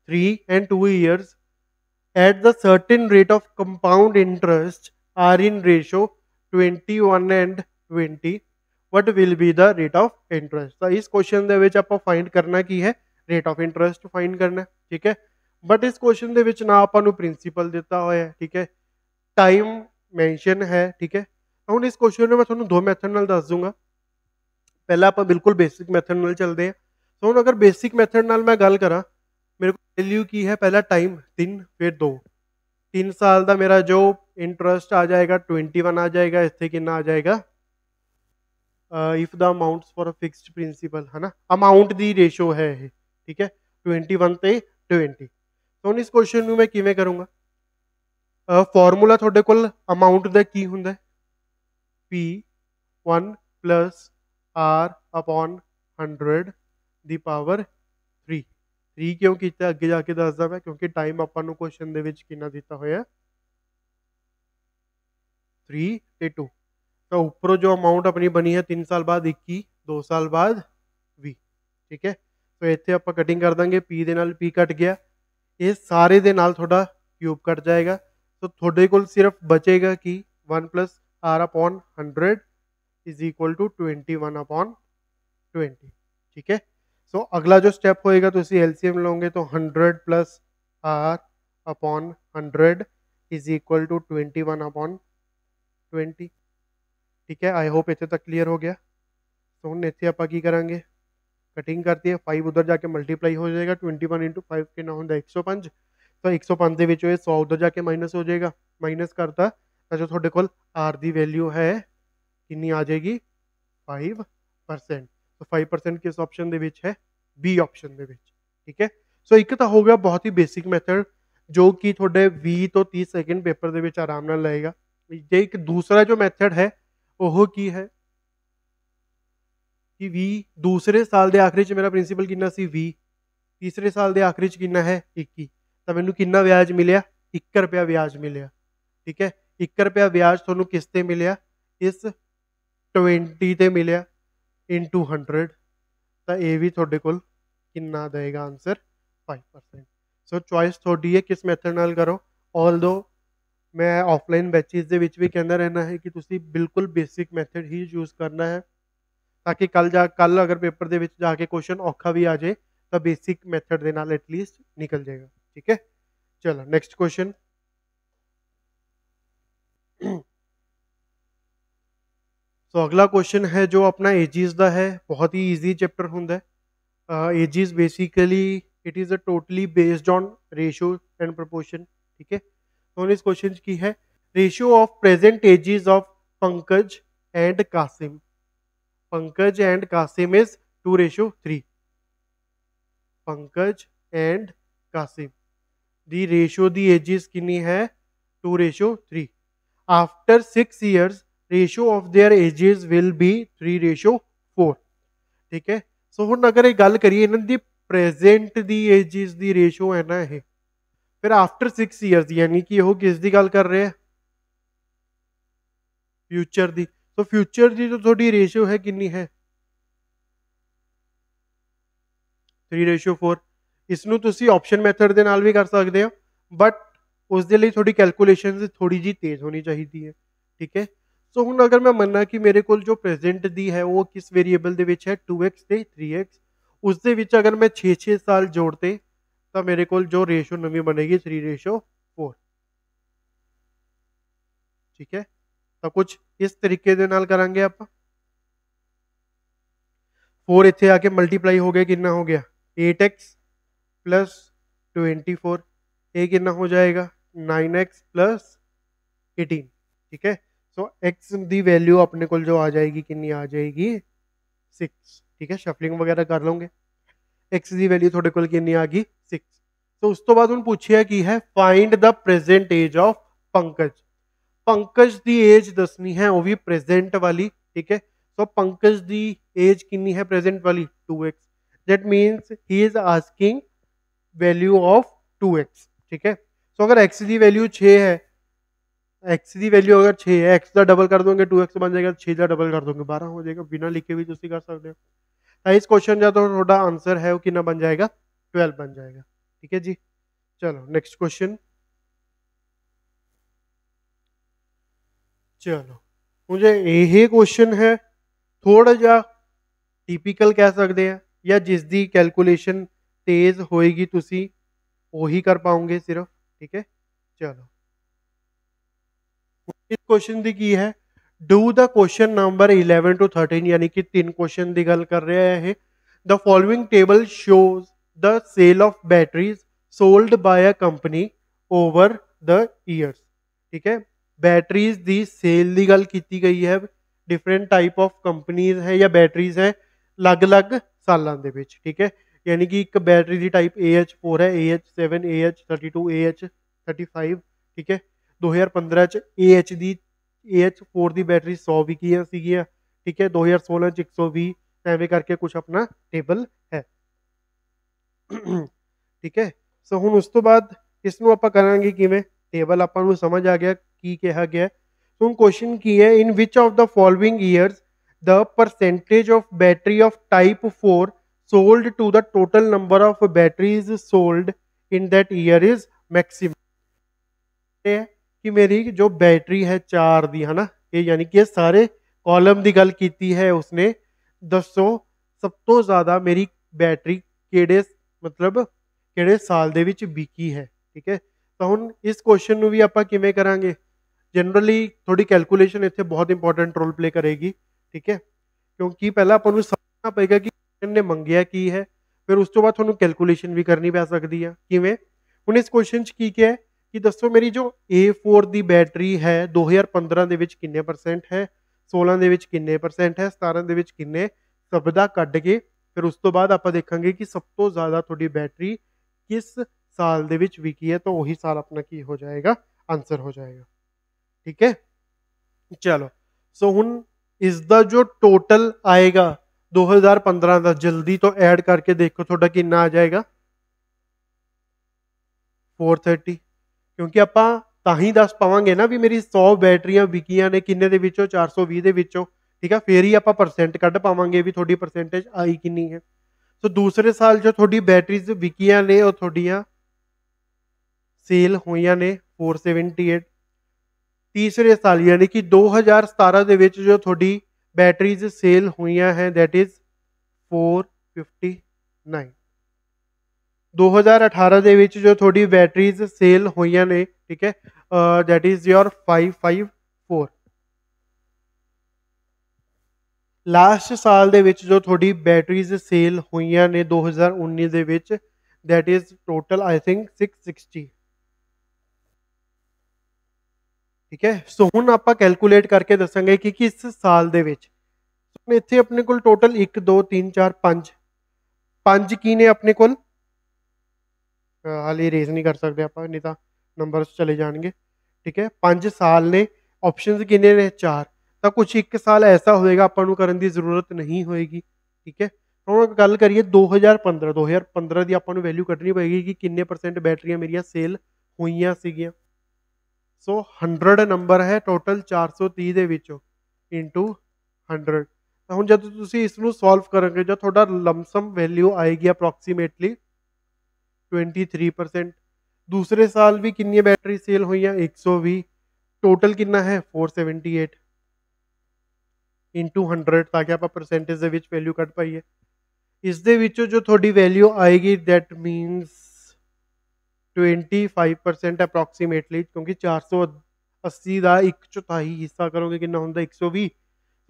3 and 2 years at the certain rate of compound interest are in ratio 21 and 20, what will be the rate of interest? ਤਾਂ ਇਸ ਕੁਐਸਚਨ ਦੇ ਵਿੱਚ ਆਪਾਂ find ਕਰਨਾ ਕੀ ਹੈ, rate of interest find ਕਰਨਾ। ਠੀਕ ਹੈ, ਬਟ ਇਸ ਕੁਐਸਚਨ ਦੇ ਵਿੱਚ ਨਾ ਆਪਾਂ ਨੂੰ ਪ੍ਰਿੰਸੀਪਲ ਦਿੱਤਾ ਹੋਇਆ ਹੈ, ਠੀਕ ਹੈ, ਟਾਈਮ ਮੈਂਸ਼ਨ ਹੈ। ਠੀਕ ਹੈ, ਹੁਣ ਇਸ ਕੁਐਸਚਨ ਨੂੰ ਮੈਂ ਤੁਹਾਨੂੰ ਦੋ ਮੈਥਡ ਨਾਲ ਦੱਸ ਦੂੰਗਾ। ਪਹਿਲਾਂ ਆਪਾਂ ਬਿਲਕੁਲ ਬੇਸਿਕ ਮੈਥਡ ਨਾਲ ਚੱਲਦੇ ਹਾਂ। ਸੋ ਹੁਣ ਅਗਰ ਬੇਸਿਕ ਮੈਥਡ ਨਾਲ ਮੈਂ ਗੱਲ ਕਰਾਂ, मेरे को वैल्यू की है पहला टाइम 3 फिर 2, 3 साल का मेरा जो इंटरस्ट आ जाएगा 21 आ जाएगा, इतने कितना आ जाएगा if the amounts for a fixed principal है ना, अमाउंट दी रेशो है ये। ठीक है, 21 ਤੇ 20। तो इस क्वेश्चन ਨੂੰ मैं किवें करूँगा? ਫਾਰਮੂਲਾ ਤੁਹਾਡੇ ਕੋਲ ਅਮਾਉਂਟ ਦਾ ਕੀ ਹੁੰਦਾ? P1 plus R upon 100 ਦੀ ਪਾਵਰ 3। 3 ਕਿਉਂ ਕੀਤਾ ਅੱਗੇ ਜਾ ਕੇ ਦੱਸਦਾ ਮੈਂ, ਕਿਉਂਕਿ ਟਾਈਮ ਆਪਾਂ ਨੂੰ ਕੁਐਸਚਨ ਦੇ ਵਿੱਚ ਕਿੰਨਾ ਦਿੱਤਾ ਹੋਇਆ 3 ਤੇ 2। ਤਾਂ ਉੱਪਰੋਂ ਜੋ ਅਮਾਉਂਟ ਆਪਣੀ ਬਣੀ ਹੈ 3 ਸਾਲ ਬਾਅਦ 21, 2 ਸਾਲ ਬਾਅਦ 20। ਠੀਕ ਹੈ, ਸੋ ਇੱਥੇ ਆਪਾਂ ਕਟਿੰਗ ਕਰ ਦਾਂਗੇ, P ਦੇ ਨਾਲ P ਕੱਟ ਗਿਆ, ਇਹ ਸਾਰੇ ਦੇ ਨਾਲ ਤੁਹਾਡਾ ਕਿਊਬ ਕੱਟ ਜਾਏਗਾ। ਸੋ ਤੁਹਾਡੇ ਕੋਲ ਸਿਰਫ ਬਚੇਗਾ ਕਿ 1 plus R upon 100 is equal to 21 upon 20। ठीक है, सो अगला जो स्टेप होएगा तो इसी एलसीएम लोगे तो 100 plus R upon 100 is equal to 21 upon 20। ठीक है, आई होप इतने तक क्लियर हो गया। तो हम इतने आप की करांगे, कटिंग करती है, 5 उधर जाके मल्टीप्लाई हो जाएगा, 21 इंटू 5 के ना होंगे 105। तो 105 ਦੇ ਵਿੱਚੋਂ 100 उधर जाके माइनस हो जाएगा, माइनस करता तो जो ਤੁਹਾਡੇ ਕੋਲ R ਦੀ वैल्यू है कितनी आ जाएगी 5%। तो 5% किस ऑप्शन ਦੇ ਵਿੱਚ है? बी ऑप्शन ਦੇ ਵਿੱਚ। ठीक है, सो ਇੱਕ ਤਾਂ ਹੋ ਗਿਆ ਬਹੁਤ ਹੀ ਬੇਸਿਕ ਮੈਥਡ ਜੋ ਕਿ ਤੁਹਾਡੇ 20 ਤੋਂ 30 ਸੈਕਿੰਡ ਪੇਪਰ ਦੇ ਵਿੱਚ ਆਰਾਮ ਨਾਲ ਲਏਗਾ। ਜੇ ਇੱਕ ਦੂਸਰਾ ਜੋ ਮੈਥਡ ਹੈ ਉਹ ਕੀ ਹੈ ਕਿ 20 ਦੂਸਰੇ ਸਾਲ ਦੇ ਆਖਰੀ 'ਚ ਮੇਰਾ ਪ੍ਰਿੰਸੀਪਲ ਕਿੰਨਾ ਸੀ 20, ਤੀਸਰੇ ਸਾਲ ਦੇ ਆਖਰੀ 'ਚ ਕਿੰਨਾ ਹੈ 21, ਤਾਂ ਮੈਨੂੰ ਕਿੰਨਾ ਵਿਆਜ ਮਿਲਿਆ 1 ਰੁਪਇਆ ਵਿਆਜ ਮਿਲਿਆ। ਠੀਕ ਹੈ, 1 ਰੁਪਇਆ ਵਿਆਜ ਤੁਹਾਨੂੰ ਕਿਸ ਤੇ ਮਿਲਿਆ? ਇਸ 20 ਤੇ ਮਿਲਿਆ ਇਨਟੂ 100। ਤਾਂ ਇਹ ਵੀ ਤੁਹਾਡੇ ਕੋਲ ਕਿੰਨਾ ਦੇਗਾ ਆਨਸਰ 5%। ਸੋ ਚੋਇਸ ਤੁਹਾਡੀ ਹੈ ਕਿਸ ਮੈਥਡ ਨਾਲ ਕਰੋ। ਆਲਦੋ ਮੈਂ ਆਫਲਾਈਨ ਬੈਚਿਸ ਦੇ ਵਿੱਚ ਵੀ ਕਹਿੰਦਾ ਰਹਿਣਾ ਹੈ ਕਿ ਤੁਸੀਂ ਬਿਲਕੁਲ ਬੇਸਿਕ ਮੈਥਡ ਹੀ ਯੂਜ਼ ਕਰਨਾ ਹੈ ਤਾਂ ਕਿ ਕੱਲ ਅਗਰ ਪੇਪਰ ਦੇ ਵਿੱਚ ਜਾ ਕੇ ਕੁਐਸਚਨ ਔਖਾ ਵੀ ਆ ਜਾਏ ਤਾਂ ਬੇਸਿਕ ਮੈਥਡ ਦੇ ਨਾਲ ਐਟਲੀਸਟ ਨਿਕਲ ਜਾਏਗਾ। ਠੀਕ ਹੈ, ਚਲੋ ਨੈਕਸਟ ਕੁਐਸਚਨ। ਸੋ ਅਗਲਾ ਕੁਐਸਚਨ है जो अपना एजिस ਦਾ है, बहुत ही ईजी चैप्टर ਹੁੰਦਾ है। Ages basically it is a totally based on ratio and proportion. ठीक है, तो इस क्वेश्चन की है ratio of present ages of Pankaj and Kasim. Pankaj and Kasim is 2:3। Pankaj and Kasim दी रेशियो दी एजेस कितनी है 2:3। After 6 years ratio of their ages will be 3:4। ठीक है, सो हुण अगर ये गल करिए इन्हां दी प्रेजेंट दी एजेस दी रेशियो है ना ये, फिर आफ्टर 6 years यानी कि ਉਹ किस दी गल कर रहे हैं फ्यूचर दी। तो फ्यूचर दी जो थोड़ी रेशियो है कितनी है 3:4। इसनू तुसी ऑप्शन मैथड ਦੇ ਨਾਲ ਵੀ ਕਰ ਸਕਦੇ ਹੋ, ਬਟ ਉਸ ਦੇ ਲਈ ਥੋੜੀ ਕੈਲਕੂਲੇਸ਼ਨਸ ਥੋੜੀ ਜੀ ਤੇਜ਼ ਹੋਣੀ ਚਾਹੀਦੀ ਹੈ। ਠੀਕ ਹੈ, ਸੋ ਹੁਣ ਅਗਰ ਮੈਂ ਮੰਨਾਂ ਕਿ ਮੇਰੇ ਕੋਲ ਜੋ ਪ੍ਰੈਜ਼ੈਂਟ ਦੀ ਹੈ ਉਹ ਕਿਸ ਵੇਰੀਏਬਲ ਦੇ ਵਿੱਚ ਹੈ 2x ਤੇ 3x, ਉਸ ਦੇ ਵਿੱਚ ਅਗਰ ਮੈਂ 6 ਸਾਲ ਜੋੜਤੇ ਤਾਂ ਮੇਰੇ ਕੋਲ ਜੋ ਰੇਸ਼ੋ ਨਵੀਂ ਬਣੇਗੀ 3:4। ਠੀਕ ਹੈ, ਤਾਂ ਕੁਝ ਇਸ ਤਰੀਕੇ ਦੇ ਨਾਲ ਕਰਾਂਗੇ ਆਪਾਂ। 4 ਇੱਥੇ ਆ ਕੇ ਮਲਟੀਪਲਾਈ ਹੋ ਗਿਆ, ਕਿੰਨਾ ਹੋ ਗਿਆ 8x प्लस 24, ये कितना हो जाएगा 9x प्लस 18। ठीक है, सो x दी वैल्यू अपने को जो आ जाएगी कितनी आ जाएगी 6। ठीक है, शफलिंग वगैरह कर लोगे, x दी वैल्यू थोड़े को कितनी आ गई 6। तो उस तो बाद उन्होंने पूछा कि है find the present age of Pankaj. Pankaj दी एज दसनी है वो भी प्रेजेंट वाली। ठीक है, सो पंकज दी एज कितनी है प्रेजेंट वाली 2x। That means he is asking value of 2x। ठीक है, सो अगर x की वैल्यू 6 है, x की वैल्यू अगर 6 है, x का डबल कर दोगे 2x बन जाएगा, 6 का डबल कर दोगे 12 हो जाएगा, बिना लिखे भी तुम कर सकते हो। तो इस क्वेश्चन का तो थोड़ा आंसर है वो कितना बन जाएगा 12 बन जाएगा। ठीक है जी, चलो नेक्स्ट क्वेश्चन। चलो मुझे यही क्वेश्चन है थोड़ा जा टिपिकल कह सकते हैं, या जिस दी कैलकुलेशन तेज होएगी तुसी वही कर पाओगे सिर्फ। ठीक है, चलो इस क्वेश्चन दी की है do the question number 11 to 13, यानी कि 3 क्वेश्चन दी गल कर रहे हैं। The following table shows the sale of batteries sold by a company over the years. ठीक है, बैटरीज दी सेल दी गल की गई है, डिफरेंट टाइप ऑफ कंपनीज है या बैटरीज है अलग अलग सालों के विच। ठीक है, यानी कि एक बैटरी की टाइप AH4 है, AH7, AH32, AH35। ठीक है, 2015 च AH दी AH4 की बैटरी 100 विकियां सीगियां। ठीक है, 2016 च 120, एवं करके कुछ अपना टेबल है। ठीक है, सो हुण उस तो बाद इसनूं आपां करांगे किवें, टेबल आपां नूं समझ आ गया की कहा गया। तो हुण क्वेश्चन की है in which of the following years the percentage of battery of type 4 sold to the total number of batteries sold in that year is maximum। कि मेरी जो बैटरी है 4 दी है ना, ये यानी कि सारे कॉलम की गल की है उसने, दसो सब तो ज्यादा मेरी बैटरी केड़े मतलब केड़े साल दे विच बिकी है। ठीक है, तो हुण इस क्वेश्चन नूं भी आपां किवें करांगे, जनरली थोड़ी कैलकुलेशन इत्थे बहुत इंपॉर्टेंट रोल प्ले करेगी। ठीक है, क्योंकि पहला आपां नूं समझना पएगा कि ने मंगिया की है, फिर उस तो बाद थोड़ा कैलकुलेशन भी करनी पै सकती है। किवें, हुण इस क्वेश्चन च की क्या है कि दसो मेरी जो A4 की बैटरी है 2015 दे विच किन्ने परसेंट है, 16 दे विच किन्ने परसेंट है, 17 दे विच किन्ने, सब दा कढ के फिर उस तो बाद आपां देखांगे कि सब तो ज़्यादा थोड़ी बैटरी किस साल दे विच विकी है, तो वही साल अपना की हो जाएगा आंसर हो जाएगा। ठीक है, चलो सो हुण इसका जो टोटल आएगा 2015 का जल्दी तो ऐड करके देखो थोड़ा कितना आ जाएगा 430, क्योंकि आपां तां ही दस पावांगे ना भी मेरी 100 बैटरियां विकियां ने किन्ने दे विचों 420 दे विचों। ठीक है, फिर ही आपां परसेंट कढ पावांगे भी थोड़ी परसेंटेज आई किन्नी है। तो दूसरे साल जो थोड़ी बैटरीज विकियां ने और थोड़ियां सेल होइयां ने 478। तीसरे साल यानी कि 2017 दे विच जो थोड़ी बैटरीज सेल हुई हैं दैट इज 459। 2018 दे विच जो थोड़ी बैटरीज सेल हुई ने, ठीक है, दैट इज योर 554। लास्ट साल दे विच जो थोड़ी बैटरीज सेल हुई ने 2019 दे विच that is total I think 660। ठीक है, सो ਹੁਣ ਆਪਾਂ ਕੈਲਕੂਲੇਟ ਕਰਕੇ ਦੱਸਾਂਗੇ ਕਿ ਕਿਸ ਸਾਲ ਦੇ ਵਿੱਚ। ਹੁਣ ਇੱਥੇ ਆਪਣੇ ਕੋਲ ਟੋਟਲ 1 2 3 4 5 5 ਕੀ ਨੇ ਆਪਣੇ ਕੋਲ, ਹਾਲੇ ਰੇਜ਼ ਨਹੀਂ ਕਰ ਸਕਦੇ ਆਪਾਂ ਨਹੀਂ ਤਾਂ ਨੰਬਰਸ ਚਲੇ ਜਾਣਗੇ। ਠੀਕ ਹੈ, 5 ਸਾਲ ਨੇ, ਆਪਸ਼ਨਸ ਕਿੰਨੇ ਨੇ 4, ਤਾਂ ਕੁਝ ਇੱਕ ਸਾਲ ਐਸਾ ਹੋਏਗਾ ਆਪਾਂ ਨੂੰ ਕਰਨ ਦੀ ਜ਼ਰੂਰਤ ਨਹੀਂ ਹੋਏਗੀ। ਠੀਕ ਹੈ, ਹੁਣ ਗੱਲ ਕਰੀਏ 2015 ਦੀ ਆਪਾਂ ਨੂੰ ਵੈਲਿਊ ਕੱਢਣੀ ਪਏਗੀ ਕਿ ਕਿੰਨੇ ਪਰਸੈਂਟ ਬੈਟਰੀਆਂ ਮੇਰੀਆਂ ਸੇਲ ਹੋਈਆਂ ਸੀਗੀਆਂ। ਸੋ 100 ਨੰਬਰ ਹੈ ਟੋਟਲ 430 ਦੇ ਵਿੱਚੋਂ ਇੰਟੂ 100। ਤਾਂ ਹੁਣ ਜਦੋਂ ਤੁਸੀਂ ਇਸ ਨੂੰ ਸੋਲਵ ਕਰੋਗੇ ਜਾਂ ਤੁਹਾਡਾ ਲਮਸਮ ਵੈਲਿਊ ਆਏਗੀ ਅਪਰੋਕਸੀਮੇਟਲੀ 23%। दूसरे साल भी कितनी बैटरी सेल हुई 120, टोटल कितना है 478 इंटू 100 ताकि आप परसेंटेज ਦੇ ਵਿੱਚ ਵੈਲਿਊ ਕੱਢ ਪਾਈਏ। ਇਸ ਦੇ ਵਿੱਚੋਂ ਜੋ ਤੁਹਾਡੀ ਵੈਲਿਊ ਆਏਗੀ ਦੈਟ ਮੀਨਸ 25% ਅਪਰੋਕਸੀਮੇਟਲੀ, ਕਿਉਂਕਿ 480 ਦਾ 1/4 ਹਿੱਸਾ ਕਰੋਗੇ ਕਿੰਨਾ ਹੁੰਦਾ 120,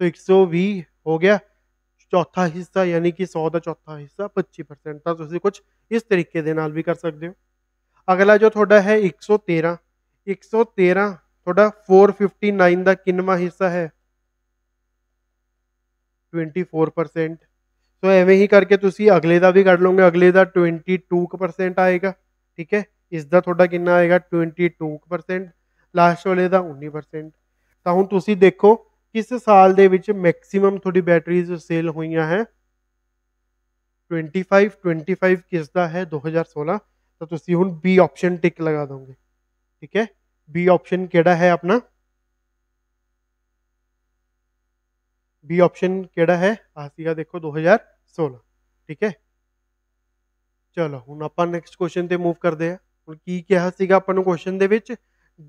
तो 120 हो गया चौथा हिस्सा यानी कि 100 ਦਾ ਚੌਥਾ ਹਿੱਸਾ 25%। ਤਾਂ ਤੁਸੀਂ ਕੁਝ ਇਸ ਤਰੀਕੇ ਦੇ ਨਾਲ ਵੀ ਕਰ ਸਕਦੇ ਹੋ। ਅਗਲਾ ਜੋ ਤੁਹਾਡਾ ਹੈ 113 ਤੁਹਾਡਾ 459 ਦਾ ਕਿੰਨਵਾਂ ਹਿੱਸਾ ਹੈ 24%। ਸੋ ਐਵੇਂ ਹੀ ਕਰਕੇ ਤੁਸੀਂ ਅਗਲੇ ਦਾ ਵੀ ਕੱਢ ਲਓਗੇ, ਅਗਲੇ ਦਾ 22% ਆਏਗਾ। ਠੀਕ ਹੈ, ਇਸ ਦਾ ਤੁਹਾਡਾ ਕਿੰਨਾ ਆਏਗਾ 22%, ਲਾਸਟ ਵਾਲੇ ਦਾ 19%। ਤਾਂ ਹੁਣ ਤੁਸੀਂ ਦੇਖੋ ਕਿਸ ਸਾਲ ਦੇ ਵਿੱਚ ਮੈਕਸਿਮਮ ਤੁਹਾਡੀ ਬੈਟਰੀਜ਼ ਸੇਲ ਹੋਈਆਂ ਹੈ 25 ਕਿਸ ਦਾ ਹੈ 2016। ਤਾਂ ਤੁਸੀਂ ਹੁਣ ਬੀ ਆਪਸ਼ਨ ਟਿਕ ਲਗਾ ਦੋਗੇ। ਠੀਕ ਹੈ, ਬੀ ਆਪਸ਼ਨ ਕਿਹੜਾ ਹੈ ਆਪਣਾ, ਬੀ ਆਪਸ਼ਨ ਕਿਹੜਾ ਹੈ ਆ ਸੀਗਾ ਦੇਖੋ 2016। ਠੀਕ ਹੈ, ਚਲੋ ਹੁਣ ਆਪਾਂ ਨੈਕਸਟ ਕੁਐਸਚਨ ਤੇ ਮੂਵ ਕਰਦੇ ਹਾਂ। ਹੁਣ ਕੀ ਕਿਹਾ ਸੀਗਾ ਆਪਾਂ ਨੂੰ ਕੁਐਸਚਨ ਦੇ ਵਿੱਚ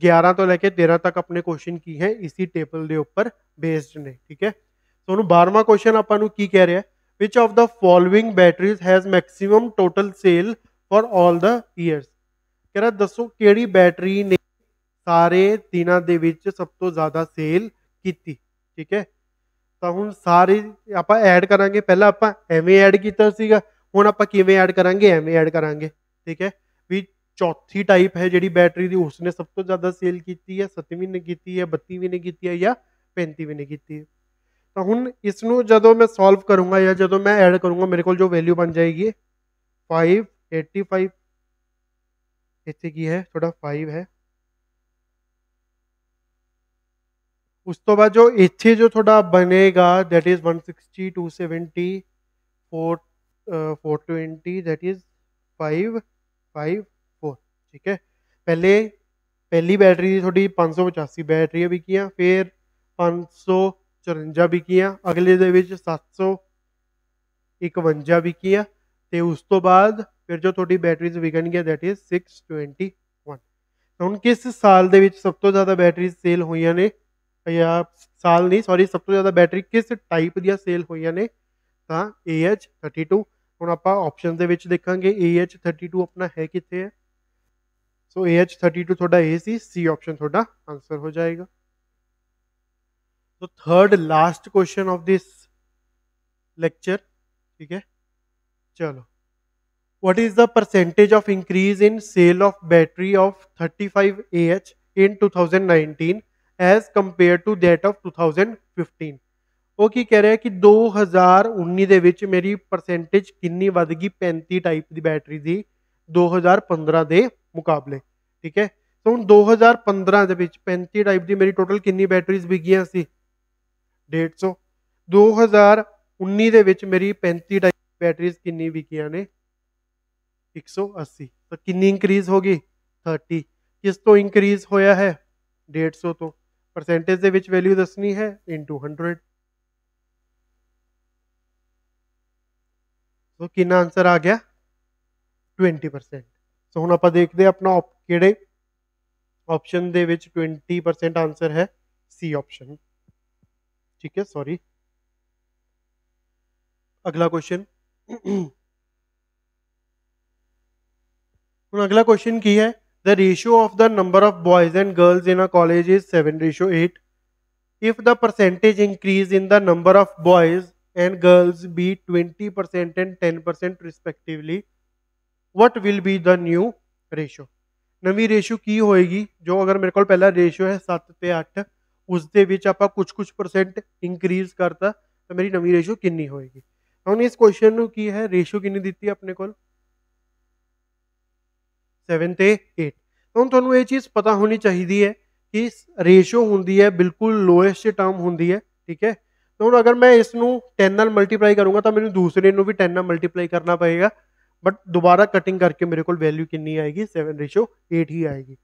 11 ਤੋਂ ਲੈ ਕੇ 13 ਤੱਕ ਆਪਣੇ ਕੁਐਸਚਨ ਕੀ ਹੈ ਇਸੀ ਟੇਬਲ ਦੇ ਉੱਪਰ ਬੇਸਡ ਨੇ। ਠੀਕ ਹੈ, ਸੋ ਹੁਣ 12ਵਾਂ ਕੁਐਸਚਨ ਆਪਾਂ ਨੂੰ ਕੀ ਕਹਿ ਰਿਹਾ, which of the following batteries has maximum total sale for all the years। कह रहा ਦੱਸੋ ਕਿਹੜੀ ਬੈਟਰੀ ਨੇ ਸਾਰੇ ਦਿਨਾਂ ਦੇ ਵਿੱਚ ਸਭ ਤੋਂ ਜ਼ਿਆਦਾ ਸੇਲ ਕੀਤੀ। ਠੀਕ ਹੈ, ਤਾਂ ਹੁਣ ਸਾਰੇ ਆਪਾਂ ਐਡ ਕਰਾਂਗੇ, ਪਹਿਲਾਂ ਆਪਾਂ ਐਵੇਂ ਐਡ ਕੀਤਾ ਸੀਗਾ, ਹੁਣ ਆਪਾਂ ਕਿਵੇਂ ਐਡ ਕਰਾਂਗੇ ਐਵੇਂ ਐਡ ਕਰਾਂਗੇ। ਠੀਕ ਹੈ, ਵੀ ਚੌਥੀ ਟਾਈਪ ਹੈ ਜਿਹੜੀ ਬੈਟਰੀ ਦੀ ਉਸਨੇ ਸਭ ਤੋਂ ਜ਼ਿਆਦਾ ਸੇਲ ਕੀਤੀ ਹੈ, 7ਵੀਂ ਨੇ ਕੀਤੀ ਹੈ, 32ਵੀਂ ਨੇ ਕੀਤੀ ਹੈ ਜਾਂ 35ਵੀਂ ਨੇ ਕੀਤੀ ਹੈ। ਤਾਂ ਹੁਣ ਇਸ ਨੂੰ ਜਦੋਂ ਮੈਂ ਸੋਲਵ ਕਰੂੰਗਾ ਜਾਂ ਜਦੋਂ ਮੈਂ ਐਡ ਕਰੂੰਗਾ ਮੇਰੇ ਕੋਲ ਜੋ ਵੈਲਿਊ ਬਣ ਜਾਏਗੀ 585, ਇੱਥੇ ਕੀ ਹੈ ਥੋੜਾ 5 ਹੈ, ਉਸ ਤੋਂ ਬਾਅਦ ਜੋ ਇੱਥੇ ਜੋ ਤੁਹਾਡਾ ਬਣੇਗਾ ਦੈਟ ਇਜ਼ 160 270 420 ਦੈਟ ਇਜ਼ 554। ਠੀਕ ਹੈ, ਪਹਿਲੀ ਬੈਟਰੀ ਦੀ ਤੁਹਾਡੀ 585 ਬੈਟਰੀਆਂ ਵਿਕੀਆਂ, ਫਿਰ 554 ਵਿਕੀਆਂ, ਅਗਲੇ ਦੇ ਵਿੱਚ 751 ਵਿਕੀਆਂ, ਤੇ ਉਸ ਤੋਂ ਬਾਅਦ ਫਿਰ ਜੋ ਤੁਹਾਡੀ ਬੈਟਰੀਜ਼ ਵਿਕਣਗੀਆਂ ਦੈਟ ਇਜ਼ 621। ਹੁਣ ਕਿਸ ਸਾਲ ਦੇ ਵਿੱਚ ਸਭ ਤੋਂ ਜ਼ਿਆਦਾ ਬੈਟਰੀਜ਼ ਸੇਲ ਹੋਈਆਂ ਨੇ, ਜਾਂ ਸਾਲ ਨਹੀਂ ਸੌਰੀ ਸਭ ਤੋਂ ਜ਼ਿਆਦਾ ਬੈਟਰੀ ਕਿਸ ਟਾਈਪ ਦੀਆਂ ਸੇਲ ਹੋਈਆਂ ਨੇ, ਤਾਂ AH32। ਹੁਣ ਆਪਾਂ ਆਪਸ਼ਨ ਦੇ ਵਿੱਚ ਦੇਖਾਂਗੇ AH32 ਆਪਣਾ ਹੈ ਕਿੱਥੇ ਹੈ। ਸੋ AH32 ਤੁਹਾਡਾ A ਸੀ, C ਆਪਸ਼ਨ ਤੁਹਾਡਾ ਆਂਸਰ ਹੋ ਜਾਏਗਾ। तो third last question of this lecture. ठीक है, चलो what is the percentage of increase in sale of battery of 35Ah in 2019 as compare to that of 2015। ਉਹ ਕੀ ਕਹਿ ਰਿਹਾ ਕਿ 2019 ਦੇ ਵਿੱਚ ਮੇਰੀ ਪਰਸੈਂਟੇਜ ਕਿੰਨੀ ਵੱਧ ਗਈ 35 ਟਾਈਪ ਦੀ ਬੈਟਰੀ ਦੀ 2015 ਦੇ ਮੁਕਾਬਲੇ। ਠੀਕ ਹੈ, ਤਾਂ ਹੁਣ 2015 ਦੇ ਵਿੱਚ 35 ਟਾਈਪ ਦੀ ਮੇਰੀ ਟੋਟਲ ਕਿੰਨੀ ਬੈਟਰੀਜ਼ ਵਿਕੀਆਂ ਸੀ 150। 2019 ਦੇ ਵਿੱਚ ਮੇਰੀ 35 ਟਾਈਪ ਬੈਟਰੀਜ਼ ਕਿੰਨੀ ਵਿਕੀਆਂ ਨੇ 180। ਤਾਂ ਕਿੰਨੀ ਇੰਕਰੀਜ਼ ਹੋ ਗਈ 30। ਕਿਸ ਤੋਂ ਇੰਕਰੀਜ਼ ਹੋਇਆ ਹੈ 150 ਤੋਂ, ਪਰਸੈਂਟੇਜ ਦੇ ਵਿੱਚ ਵੈਲਿਊ ਦੱਸਣੀ ਹੈ ਇਨਟੂ 100। ਸੋ ਕਿੰਨਾ ਆਨਸਰ ਆ ਗਿਆ 20%। ਸੋ ਹੁਣ ਆਪਾਂ ਦੇਖਦੇ ਆਪਣਾ ਕਿਹੜੇ ਆਪਸ਼ਨ ਦੇ ਵਿੱਚ 20% ਆਨਸਰ ਹੈ, ਸੀ ਆਪਸ਼ਨ। ठीक है, सॉरी अगला क्वेश्चन। अगला क्वेश्चन की है the ratio of the number of boys and girls in a college is 7:8। If the percentage increase in the number of boys and girls be 20% and 10% respectively, what will be the new ratio. ਨਵੀਂ ratio ਕੀ ਹੋਏਗੀ? ਜੋ ਅਗਰ ਮੇਰੇ ਕੋਲ ਪਹਿਲਾ ratio ਹੈ 7 ਤੇ 8, ਉਸ ਦੇ ਵਿੱਚ ਆਪਾਂ ਕੁਝ ਪਰਸੈਂਟ ਇੰਕਰੀਜ਼ ਕਰਤਾ ਤਾਂ ਮੇਰੀ ਨਵੀਂ ਰੇਸ਼ੋ ਕਿੰਨੀ ਹੋਏਗੀ? ਹੁਣ ਇਸ ਕੁਐਸਚਨ ਨੂੰ ਕੀ ਹੈ, ਰੇਸ਼ੋ ਕਿੰਨੀ ਦਿੱਤੀ ਆਪਣੇ ਕੋਲ? 7 ਤੇ 8। ਹੁਣ ਤੁਹਾਨੂੰ ਇਹ ਚੀਜ਼ ਪਤਾ ਹੋਣੀ ਚਾਹੀਦੀ ਹੈ ਕਿ ਰੇਸ਼ੋ ਹੁੰਦੀ ਹੈ ਬਿਲਕੁਲ ਲੋਐਸਟ ਟਰਮ ਹੁੰਦੀ ਹੈ, ਠੀਕ ਹੈ। ਹੁਣ ਅਗਰ ਮੈਂ ਇਸ ਨੂੰ 10 ਨਾਲ ਮਲਟੀਪਲਾਈ ਕਰੂੰਗਾ ਤਾਂ ਮੈਨੂੰ ਦੂਸਰੇ ਨੂੰ ਵੀ 10 ਨਾਲ ਮਲਟੀਪਲਾਈ ਕਰਨਾ ਪਏਗਾ, ਬਟ ਦੁਬਾਰਾ ਕਟਿੰਗ ਕਰਕੇ ਮੇਰੇ ਕੋਲ ਵੈਲਿਊ ਕਿੰਨੀ ਆਏਗੀ? 7:8 ਹੀ ਆਏਗੀ।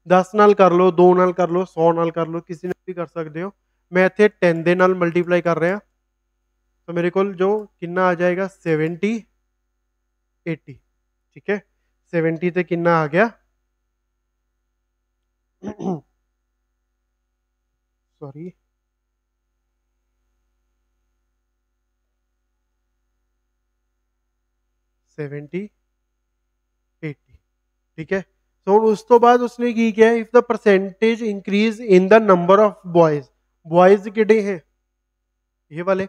10 ਨਾਲ ਕਰ ਲਓ, 2 ਨਾਲ ਕਰ ਲਓ, 100 ਨਾਲ ਕਰ ਲਓ, ਕਿਸੇ ਨਾਲ ਵੀ ਕਰ ਸਕਦੇ ਹੋ। ਮੈਂ ਇੱਥੇ 10 ਦੇ ਨਾਲ ਮਲਟੀਪਲਾਈ ਕਰ ਰਿਹਾ ਤਾਂ ਮੇਰੇ ਕੋਲ ਜੋ ਕਿੰਨਾ ਆ ਜਾਏਗਾ? 70 80, ਠੀਕ ਹੈ। 70 ਤੇ ਕਿੰਨਾ ਆ ਗਿਆ? ਸੌਰੀ, 70 80, ਠੀਕ ਹੈ। ਸੋ ਉਸ ਤੋਂ ਬਾਅਦ ਉਸਨੇ ਕੀ ਕਿਹਾ? If the percentage increase in the number of ਬॉयਜ਼, ਬॉयਜ਼ ਕਿਹੜੇ ਹੈ? ਇਹ ਵਾਲੇ।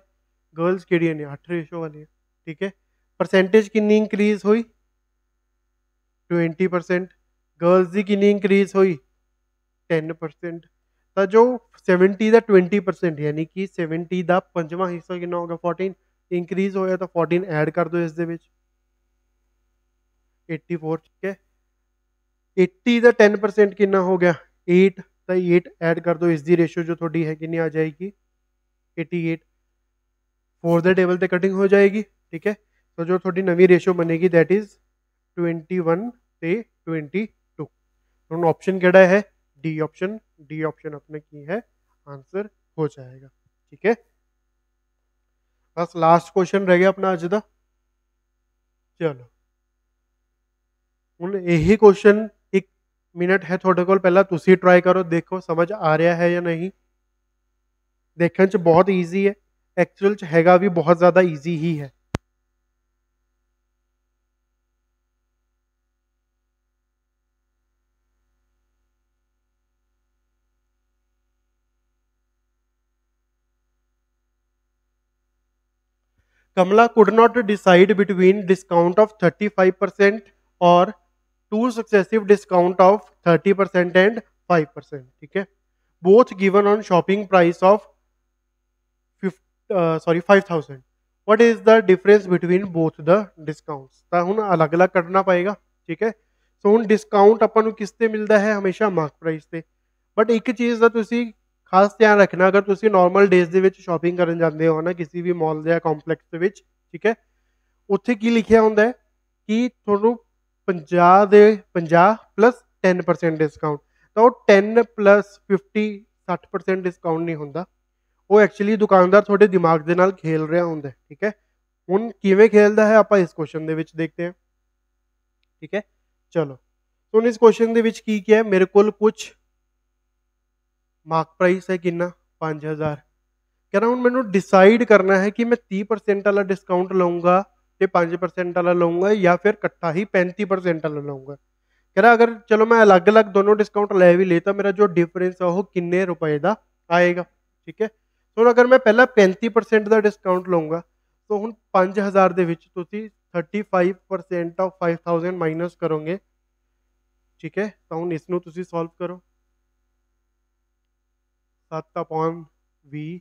गर्ल्स ਕਿਹੜੀਆਂ ਨੇ? 8 ਰੇਸ਼ੋ ਵਾਲੀਆਂ, ਠੀਕ ਹੈ। ਪਰਸੈਂਟੇਜ ਕਿੰਨੀ ਇੰਕਰੀਜ਼ ਹੋਈ? 20%। गर्ल्स ਦੀ ਕਿੰਨੀ ਇੰਕਰੀਜ਼ ਹੋਈ? 10%। ਤਾਂ ਜੋ 70 ਦਾ 20% ਯਾਨੀ ਕਿ 70 ਦਾ ਪੰਜਵਾਂ ਹਿੱਸਾ ਕਿੰਨਾ ਹੋਗਾ? 14 ਇੰਕਰੀਜ਼ ਹੋਇਆ ਤਾਂ 14 ਐਡ ਕਰ ਦਿਓ ਇਸ ਦੇ ਵਿੱਚ, 84, ਠੀਕ ਹੈ। 80 ਦਾ 10% ਕਿੰਨਾ ਹੋ ਗਿਆ? 8, ਤਾਂ 8 ਐਡ ਕਰ ਦਿਓ, ਇਸ ਦੀ ਰੇਸ਼ੋ ਜੋ ਤੁਹਾਡੀ ਹੈ ਕਿੰਨੀ ਆ ਜਾਏਗੀ? 88। 4 ਦੇ ਟੇਬਲ ਤੇ ਕਟਿੰਗ ਹੋ ਜਾਏਗੀ, ਠੀਕ ਹੈ। ਤਾਂ ਜੋ ਤੁਹਾਡੀ ਨਵੀਂ ਰੇਸ਼ੋ ਬਣੇਗੀ ਦੈਟ ਇਜ਼ 21 ਤੇ 22। ਹੁਣ ਆਪਸ਼ਨ ਕਿਹੜਾ ਹੈ? D option. ਡੀ ਆਪਸ਼ਨ अपने ਕੀ ਹੈ? ਆਨਸਰ ਹੋ ਜਾਏਗਾ, ਠੀਕ ਹੈ। ਬਸ ਲਾਸਟ ਕੁਐਸਚਨ ਰਹਿ ਗਿਆ ਆਪਣਾ ਅੱਜ ਦਾ। ਚਲੋ ਹੁਣ ਇਹੀ ਕੁਐਸਚਨ 1 ਮਿੰਟ ਹੈ ਤੁਹਾਡੇ ਕੋਲ, ਪਹਿਲਾਂ ਤੁਸੀਂ ਟਰਾਈ ਕਰੋ, ਦੇਖੋ ਸਮਝ ਆ ਰਿਹਾ ਹੈ ਜਾਂ ਨਹੀਂ। ਦੇਖਣ 'ਚ ਬਹੁਤ ਈਜ਼ੀ ਹੈ, ਐਕਚੁਅਲ 'ਚ ਹੈਗਾ ਵੀ ਬਹੁਤ ਜ਼ਿਆਦਾ ਈਜ਼ੀ ਹੀ ਹੈ। Kamala could not decide between discount of 35% or two successive discount of 30% and 5%, ठीक है। Both given on shopping price of 5,000. What is the difference between both the discounts? ਤਾਂ ਹੁਣ ਅਲੱਗ-ਅਲੱਗ ਕੱਢਣਾ ਪਏਗਾ, ਠੀਕ ਹੈ। ਸੋ ਹੁਣ ਡਿਸਕਾਊਂਟ ਆਪਾਂ ਨੂੰ ਕਿਸ ਤੇ ਮਿਲਦਾ ਹੈ? ਹਮੇਸ਼ਾ ਮਾਰਕ ਪ੍ਰਾਈਸ ਤੇ। ਬਟ ਇੱਕ ਚੀਜ਼ ਦਾ ਤੁਸੀਂ ਖਾਸ ਧਿਆਨ ਰੱਖਣਾ, ਅਗਰ ਤੁਸੀਂ ਨਾਰਮਲ ਡੇਜ਼ ਦੇ ਵਿੱਚ ਸ਼ਾਪਿੰਗ ਕਰਨ ਜਾਂਦੇ ਹੋ ਨਾ ਕਿਸੇ ਵੀ ਮਾਲ ਜਾਂ ਕੰਪਲੈਕਸ ਦੇ ਵਿੱਚ, ਠੀਕ ਹੈ, ਉੱਥੇ ਕੀ ਲਿਖਿਆ ਹੁੰਦਾ ਹੈ ਕਿ ਤੁਹਾਨੂੰ 50 ਦੇ 50 ਪਲੱਸ 10% ਡਿਸਕਾਊਂਟ। ਤਾਂ ਉਹ 10 ਪਲੱਸ 50 60% ਡਿਸਕਾਊਂਟ ਨਹੀਂ ਹੁੰਦਾ, ਉਹ ਐਕਚੁਅਲੀ ਦੁਕਾਨਦਾਰ ਤੁਹਾਡੇ ਦਿਮਾਗ ਦੇ ਨਾਲ ਖੇਲ ਰਿਹਾ ਹੁੰਦਾ, ਠੀਕ ਹੈ। ਹੁਣ ਕਿਵੇਂ ਖੇਲਦਾ ਹੈ ਆਪਾਂ ਇਸ ਕੁਐਸਚਨ ਦੇ ਵਿੱਚ ਦੇਖਦੇ ਹਾਂ, ਠੀਕ ਹੈ। ਚਲੋ ਹੁਣ ਇਸ ਕੁਐਸਚਨ ਦੇ ਵਿੱਚ ਕੀ ਕਿਹਾ? ਮੇਰੇ ਕੋਲ ਕੁਝ ਮਾਰਕ ਪ੍ਰਾਈਸ ਹੈ ਕਿੰਨਾ? 5000। ਕਹਿੰਦਾ ਹੁਣ ਮੈਨੂੰ ਡਿਸਾਈਡ ਕਰਨਾ ਹੈ ਕਿ ਮੈਂ 30% ਵਾਲਾ ਡਿਸਕਾਊਂਟ ਲਊਂਗਾ ਤੇ 5% ਵਾਲਾ ਲਊਂਗਾ ਜਾਂ ਫਿਰ ਇਕੱਠਾ ਹੀ 35% ਵਾਲਾ ਲਊਂਗਾ। ਕਹਿੰਦਾ ਅਗਰ ਚਲੋ ਮੈਂ ਅਲੱਗ-ਅਲੱਗ ਦੋਨੋਂ ਡਿਸਕਾਊਂਟ ਲੈ ਵੀ ਲਏ ਤਾਂ ਮੇਰਾ ਜੋ ਡਿਫਰੈਂਸ ਹੈ ਉਹ ਕਿੰਨੇ ਰੁਪਏ ਦਾ ਆਏਗਾ, ਠੀਕ ਹੈ। ਹੁਣ ਅਗਰ ਮੈਂ ਪਹਿਲਾਂ 35% ਦਾ ਡਿਸਕਾਊਂਟ ਲਊਂਗਾ ਤਾਂ ਹੁਣ 5000 ਦੇ ਵਿੱਚ ਤੁਸੀਂ 35% ਆਫ 5000 ਮਾਈਨਸ ਕਰੋਗੇ, ਠੀਕ ਹੈ। ਤਾਂ ਹੁਣ ਇਸ ਨੂੰ ਤੁਸੀਂ ਸੋਲਵ ਕਰੋ। 7/20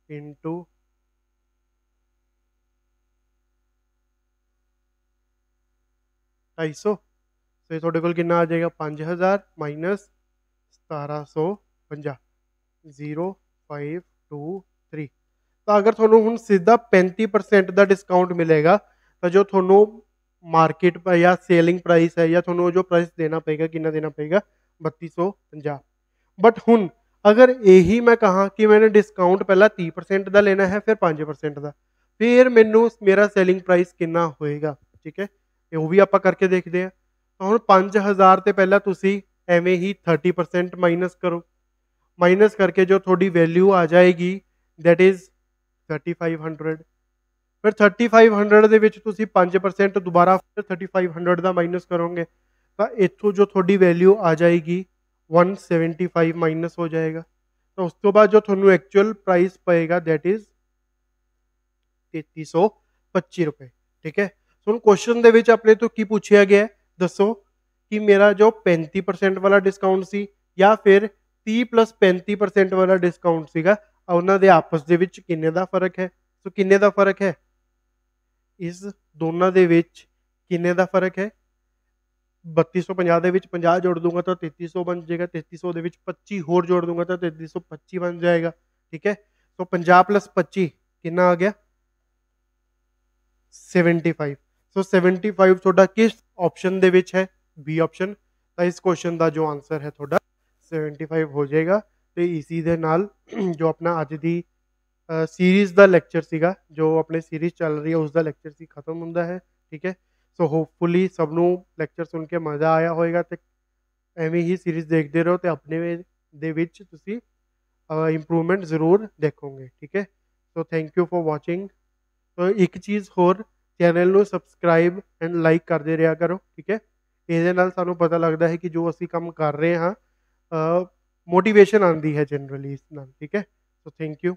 ਇੰਟੂ 250, ਤੇ ਤੁਹਾਡੇ ਕੋਲ ਕਿੰਨਾ ਆ ਜਾਏਗਾ? 5000 ਮਾਈਨਸ 1750, 0523। ਤਾਂ ਅਗਰ ਤੁਹਾਨੂੰ ਹੁਣ ਸਿੱਧਾ 35% ਦਾ ਡਿਸਕਾਊਂਟ ਮਿਲੇਗਾ ਤਾਂ ਜੋ ਤੁਹਾਨੂੰ ਮਾਰਕੀਟ ਜਾਂ ਸੇਲਿੰਗ ਪ੍ਰਾइस ਹੈ ਜਾਂ ਤੁਹਾਨੂੰ ਜੋ ਪ੍ਰਾइस ਦੇਣਾ ਪਏਗਾ, ਕਿੰਨਾ ਦੇਣਾ ਪਏਗਾ? 3250। ਬਟ ਹੁਣ ਅਗਰ ਇਹੀ ਮੈਂ ਕਹਾਂ ਕਿ मैंने ਡਿਸਕਾਊਂਟ ਪਹਿਲਾਂ 30% ਦਾ ਲੈਣਾ ਹੈ ਫਿਰ 5% ਦਾ, ਫਿਰ ਮੈਨੂੰ ਮੇਰਾ ਸੇਲਿੰਗ ਪ੍ਰਾइस ਕਿੰਨਾ ਹੋਏਗਾ, ਠੀਕ ਹੈ। ਇਹ ਉਹ ਵੀ ਆਪਾਂ ਕਰਕੇ ਦੇਖਦੇ ਹਾਂ। ਤਾਂ ਹੁਣ 5000 ਤੇ ਪਹਿਲਾਂ ਤੁਸੀਂ ਐਵੇਂ ਹੀ 30% ਮਾਈਨਸ ਕਰੋ, ਮਾਈਨਸ ਕਰਕੇ ਜੋ ਤੁਹਾਡੀ ਵੈਲਿਊ ਆ ਜਾਏਗੀ ਦੈਟ ਇਜ਼ 3500। ਫਿਰ 3500 ਦੇ ਵਿੱਚ ਤੁਸੀਂ 5% ਦੁਬਾਰਾ ਫਿਰ 3500 ਦਾ ਮਾਈਨਸ ਕਰੋਗੇ ਤਾਂ ਇੱਥੋਂ ਜੋ ਤੁਹਾਡੀ ਵੈਲਿਊ ਆ ਜਾਏਗੀ 175 ਮਾਈਨਸ ਹੋ ਜਾਏਗਾ। ਤਾਂ ਉਸ ਤੋਂ ਬਾਅਦ ਜੋ ਤੁਹਾਨੂੰ ਐਕਚੁਅਲ ਪ੍ਰਾइस ਪਏਗਾ ਦੈਟ ਇਜ਼ 3325 ਰੁਪਏ, ਠੀਕ ਹੈ। ਹੁਣ ਕੁਐਸਚਨ ਦੇ ਵਿੱਚ ਆਪਣੇ ਤੋਂ ਕੀ ਪੁੱਛਿਆ ਗਿਆ ਹੈ? ਦੱਸੋ ਕਿ ਮੇਰਾ ਜੋ 35% ਵਾਲਾ ਡਿਸਕਾਊਂਟ ਸੀ ਜਾਂ ਫਿਰ 30 ਪਲੱਸ 35% ਵਾਲਾ ਡਿਸਕਾਊਂਟ ਸੀਗਾ, ਉਹਨਾਂ ਦੇ ਆਪਸ ਦੇ ਵਿੱਚ ਕਿੰਨੇ ਦਾ ਫਰਕ ਹੈ? ਸੋ ਕਿੰਨੇ ਦਾ ਫਰਕ ਹੈ? ਇਸ ਦੋਨਾਂ ਦੇ ਵਿੱਚ ਕਿੰਨੇ ਦਾ ਫਰਕ ਹੈ? 3250 ਦੇ ਵਿੱਚ 50 ਜੋੜ ਦੂੰਗਾ ਤਾਂ 3300 ਬਣ ਜਾਏਗਾ, 3300 ਦੇ ਵਿੱਚ 25 ਹੋਰ ਜੋੜ ਦੂੰਗਾ ਤਾਂ 3325 ਬਣ ਜਾਏਗਾ। ਠੀਕ ਹੈ, ਸੋ 50 ਪਲੱਸ 25 ਕਿੰਨਾ ਆ ਗਿਆ? 75। ਸੋ 75 ਤੁਹਾਡਾ ਕਿਸ ਆਪਸ਼ਨ ਦੇ ਵਿੱਚ ਹੈ? B option. ਤਾਂ ਇਸ ਕੁਐਸਚਨ ਦਾ ਜੋ ਆਨਸਰ ਹੈ ਤੁਹਾਡਾ 75 ਹੋ ਜਾਏਗਾ। ਤੇ ਇਸੀ ਦੇ ਨਾਲ ਜੋ ਆਪਣਾ ਅੱਜ ਦੀ ਸੀਰੀਜ਼ ਦਾ ਲੈਕਚਰ ਸੀਗਾ, ਜੋ ਆਪਣੇ ਸੀਰੀਜ਼ ਚੱਲ ਰਹੀ ਹੈ ਉਸ ਦਾ ਲੈਕਚਰ ਸੀ ਖਤਮ ਹੁੰਦਾ ਹੈ। ਠੀਕ ਹੈ, ਸੋ ਹੋਪਫੁਲੀ ਸਭ ਨੂੰ ਲੈਕਚਰ ਸੁਣ ਕੇ ਮਜ਼ਾ ਆਇਆ ਹੋਏਗਾ ਤੇ ਐਵੇਂ ਹੀ ਸੀਰੀਜ਼ ਦੇਖਦੇ ਰਹੋ ਤੇ ਆਪਣੇ ਦੇ ਵਿੱਚ ਤੁਸੀਂ ਇੰਪਰੂਵਮੈਂਟ ਜ਼ਰੂਰ ਦੇਖੋਗੇ। ਠੀਕ ਹੈ, so thank you for watching. So ਇੱਕ ਚੀਜ਼ ਹੋਰ, ਚੈਨਲ ਨੂੰ ਸਬਸਕ੍ਰਾਈਬ ਐਂਡ ਲਾਈਕ ਕਰਦੇ ਰਿਹਾ ਕਰੋ। ਠੀਕ ਹੈ, ਇਹਦੇ ਨਾਲ ਸਾਨੂੰ ਪਤਾ ਲੱਗਦਾ ਹੈ ਕਿ ਜੋ ਅਸੀਂ ਕੰਮ ਕਰ ਰਹੇ ਹਾਂ, ਮੋਟੀਵੇਸ਼ਨ ਆਉਂਦੀ ਹੈ ਜਨਰਲੀ ਇਸ ਨਾਲ। ਠੀਕ ਹੈ, ਸੋ ਥੈਂਕ ਯੂ।